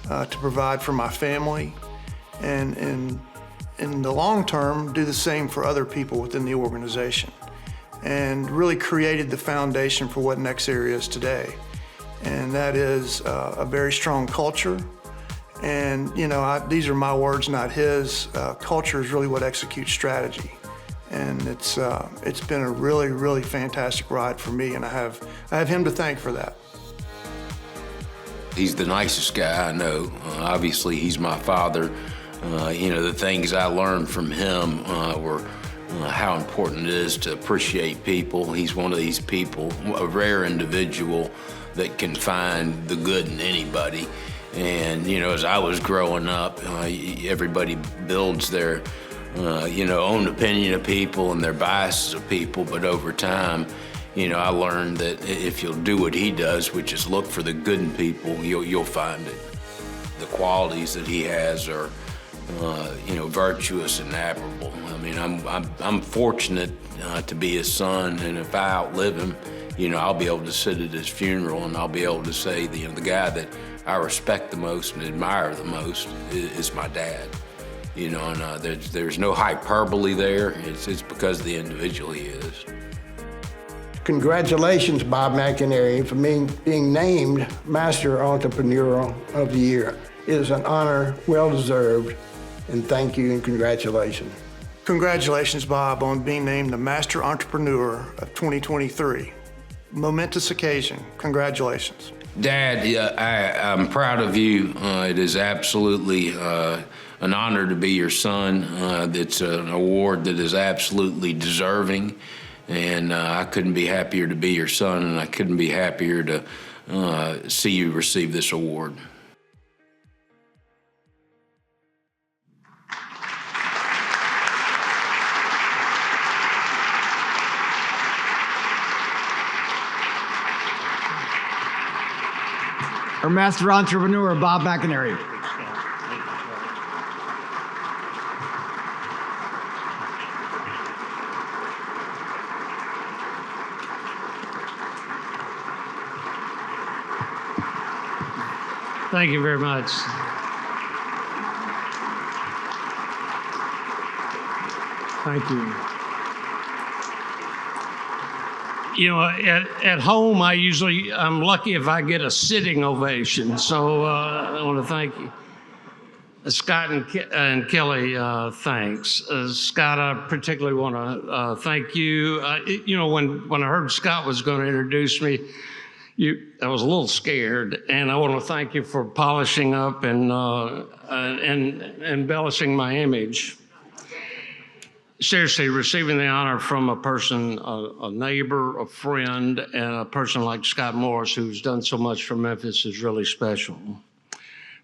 Speaker 19: to provide for my family, and in the long term, do the same for other people within the organization, and really created the foundation for what NextAir is today. And that is a very strong culture. And these are my words, not his. Culture is really what executes strategy. And it's been a really, really fantastic ride for me, and I have him to thank for that.
Speaker 20: He's the nicest guy I know. Obviously, he's my father. The things I learned from him were how important it is to appreciate people. He's one of these people, a rare individual that can find the good in anybody. And, as I was growing up, everybody builds their, own opinion of people and their biases of people. But over time, I learned that if you'll do what he does, which is look for the good in people, you'll find it. The qualities that he has are, virtuous and admirable. I mean, I'm fortunate to be his son, and if I outlive him, I'll be able to sit at his funeral and I'll be able to say, the guy that I respect the most and admire the most is my dad. There's no hyperbole there. It's because of the individual he is.
Speaker 18: Congratulations, Bob McInerney, for being named Master Entrepreneur of the Year. It is an honor, well-deserved, and thank you and congratulations.
Speaker 19: Congratulations, Bob, on being named the Master Entrepreneur of 2023. Momentous occasion. Congratulations.
Speaker 20: Dad, I'm proud of you. It is absolutely an honor to be your son. It's an award that is absolutely deserving, and I couldn't be happier to be your son, and I couldn't be happier to see you receive this award.
Speaker 14: Our Master Entrepreneur, Bob McInerney.
Speaker 11: Thank you very much. Thank you. At home, I'm lucky if I get a sitting ovation. So I want to thank you. Scott and Kelly, thanks. Scott, I particularly want to thank you. When I heard Scott was going to introduce me, I was a little scared, and I want to thank you for polishing up and embellishing my image. Seriously, receiving the honor from a person, a neighbor, a friend, and a person like Scott Morris, who's done so much for Memphis, is really special.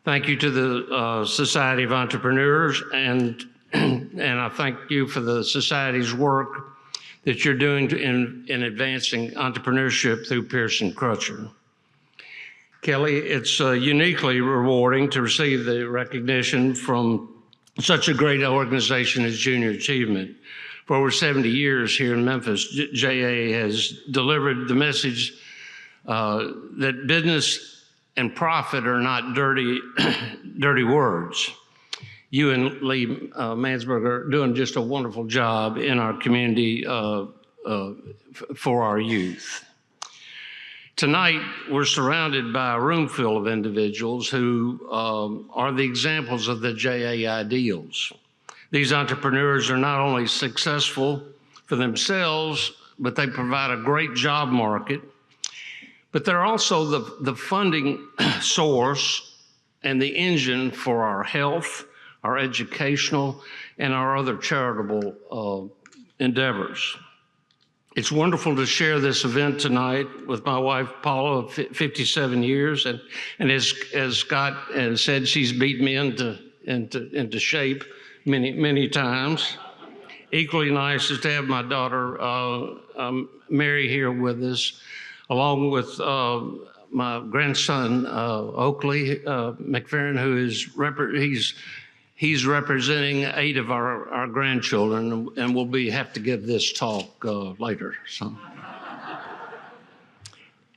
Speaker 11: Thank you to the Society of Entrepreneurs, and I thank you for the Society's work that you're doing in advancing entrepreneurship through Pearson Crutcher. Kelly, it's uniquely rewarding to receive the recognition from such a great organization as Junior Achievement. For over 70 years here in Memphis, JA has delivered the message that business and profit are not dirty words. You and Lee Mansberg are doing just a wonderful job in our community for our youth. Tonight, we're surrounded by a room full of individuals who are the examples of the JA ideals. These entrepreneurs are not only successful for themselves, but they provide a great job market, but they're also the funding source and the engine for our health, our educational, and our other charitable endeavors. It's wonderful to share this event tonight with my wife, Paula, of 57 years. And as Scott has said, she's beat me into shape many times. Equally nice is to have my daughter, Mary, here with us, along with my grandson, Oakley McFerrin, who is he's representing 8 of our grandchildren, and we'll have to give this talk later. So,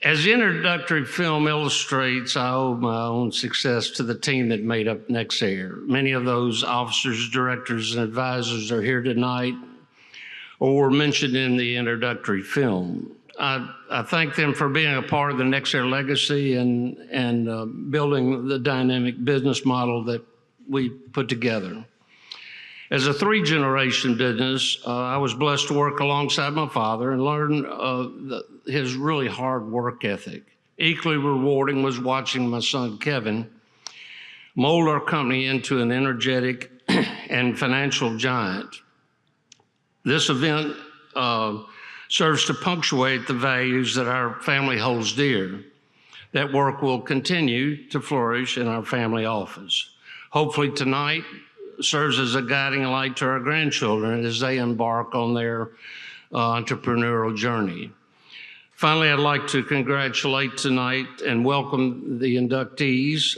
Speaker 11: As the introductory film illustrates, I owe my own success to the team that made up NextAir. Many of those officers, directors, and advisors are here tonight or were mentioned in the introductory film. I thank them for being a part of the NextAir legacy and building the dynamic business model that we put together. As a three-generation business, I was blessed to work alongside my father and learn his really hard work ethic. Equally rewarding was watching my son, Kevin, mold our company into an energetic and financial giant. This event serves to punctuate the values that our family holds dear. That work will continue to flourish in our family office. Hopefully tonight serves as a guiding light to our grandchildren as they embark on their entrepreneurial journey. Finally, I'd like to congratulate tonight and welcome the inductees,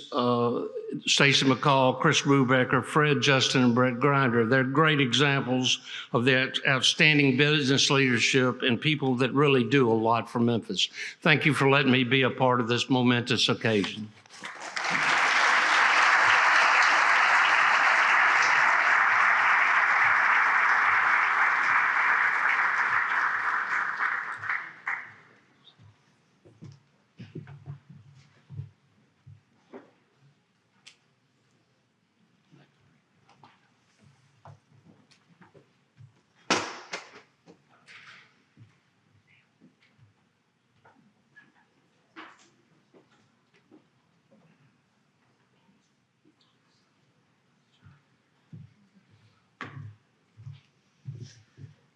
Speaker 11: Stacy McCall, Chris Brubaker, Fred, Justin, and Brett Grinder. They're great examples of their outstanding business leadership and people that really do a lot for Memphis. Thank you for letting me be a part of this momentous occasion.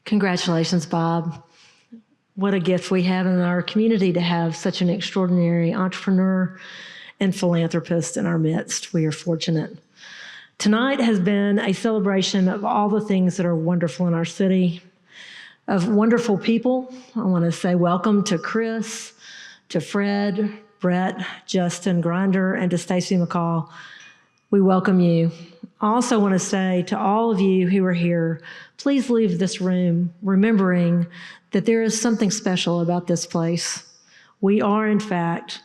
Speaker 2: Congratulations, Bob. What a gift we have in our community to have such an extraordinary entrepreneur and philanthropist in our midst. We are fortunate. Tonight has been a celebration of all the things that are wonderful in our city, of wonderful people. I want to say welcome to Chris, to Fred, Brett, Justin Grinder, and to Stacy McCall. We welcome you. I also want to say to all of you who are here, please leave this room remembering that there is something special about this place. We are, in fact,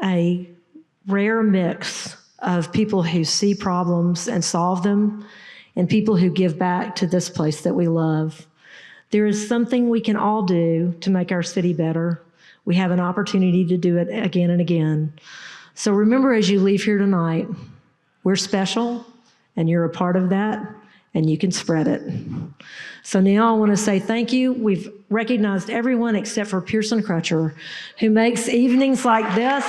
Speaker 2: a rare mix of people who see problems and solve them, and people who give back to this place that we love. There is something we can all do to make our city better. We have an opportunity to do it again and again. So remember, as you leave here tonight, we're special, and you're a part of that, and you can spread it. So now I want to say thank you. We've recognized everyone except for Pearson Crutcher, who makes evenings like this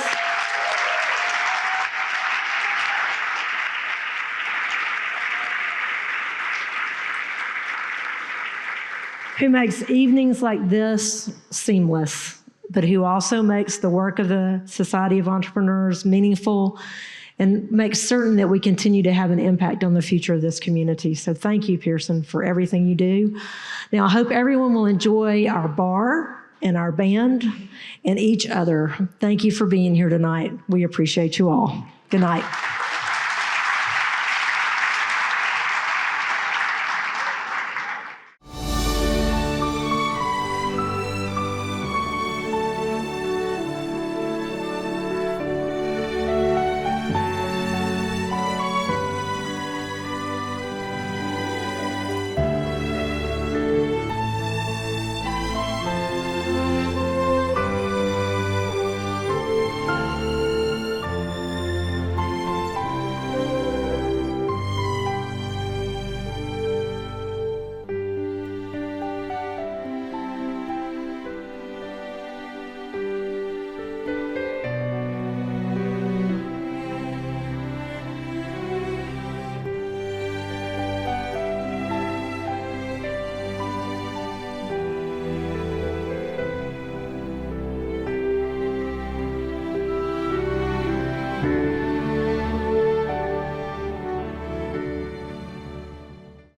Speaker 2: seamless, but who also makes the work of the Society of Entrepreneurs meaningful and makes certain that we continue to have an impact on the future of this community. So thank you, Pearson, for everything you do. Now, I hope everyone will enjoy our bar and our band and each other. Thank you for being here tonight. We appreciate you all. Good night.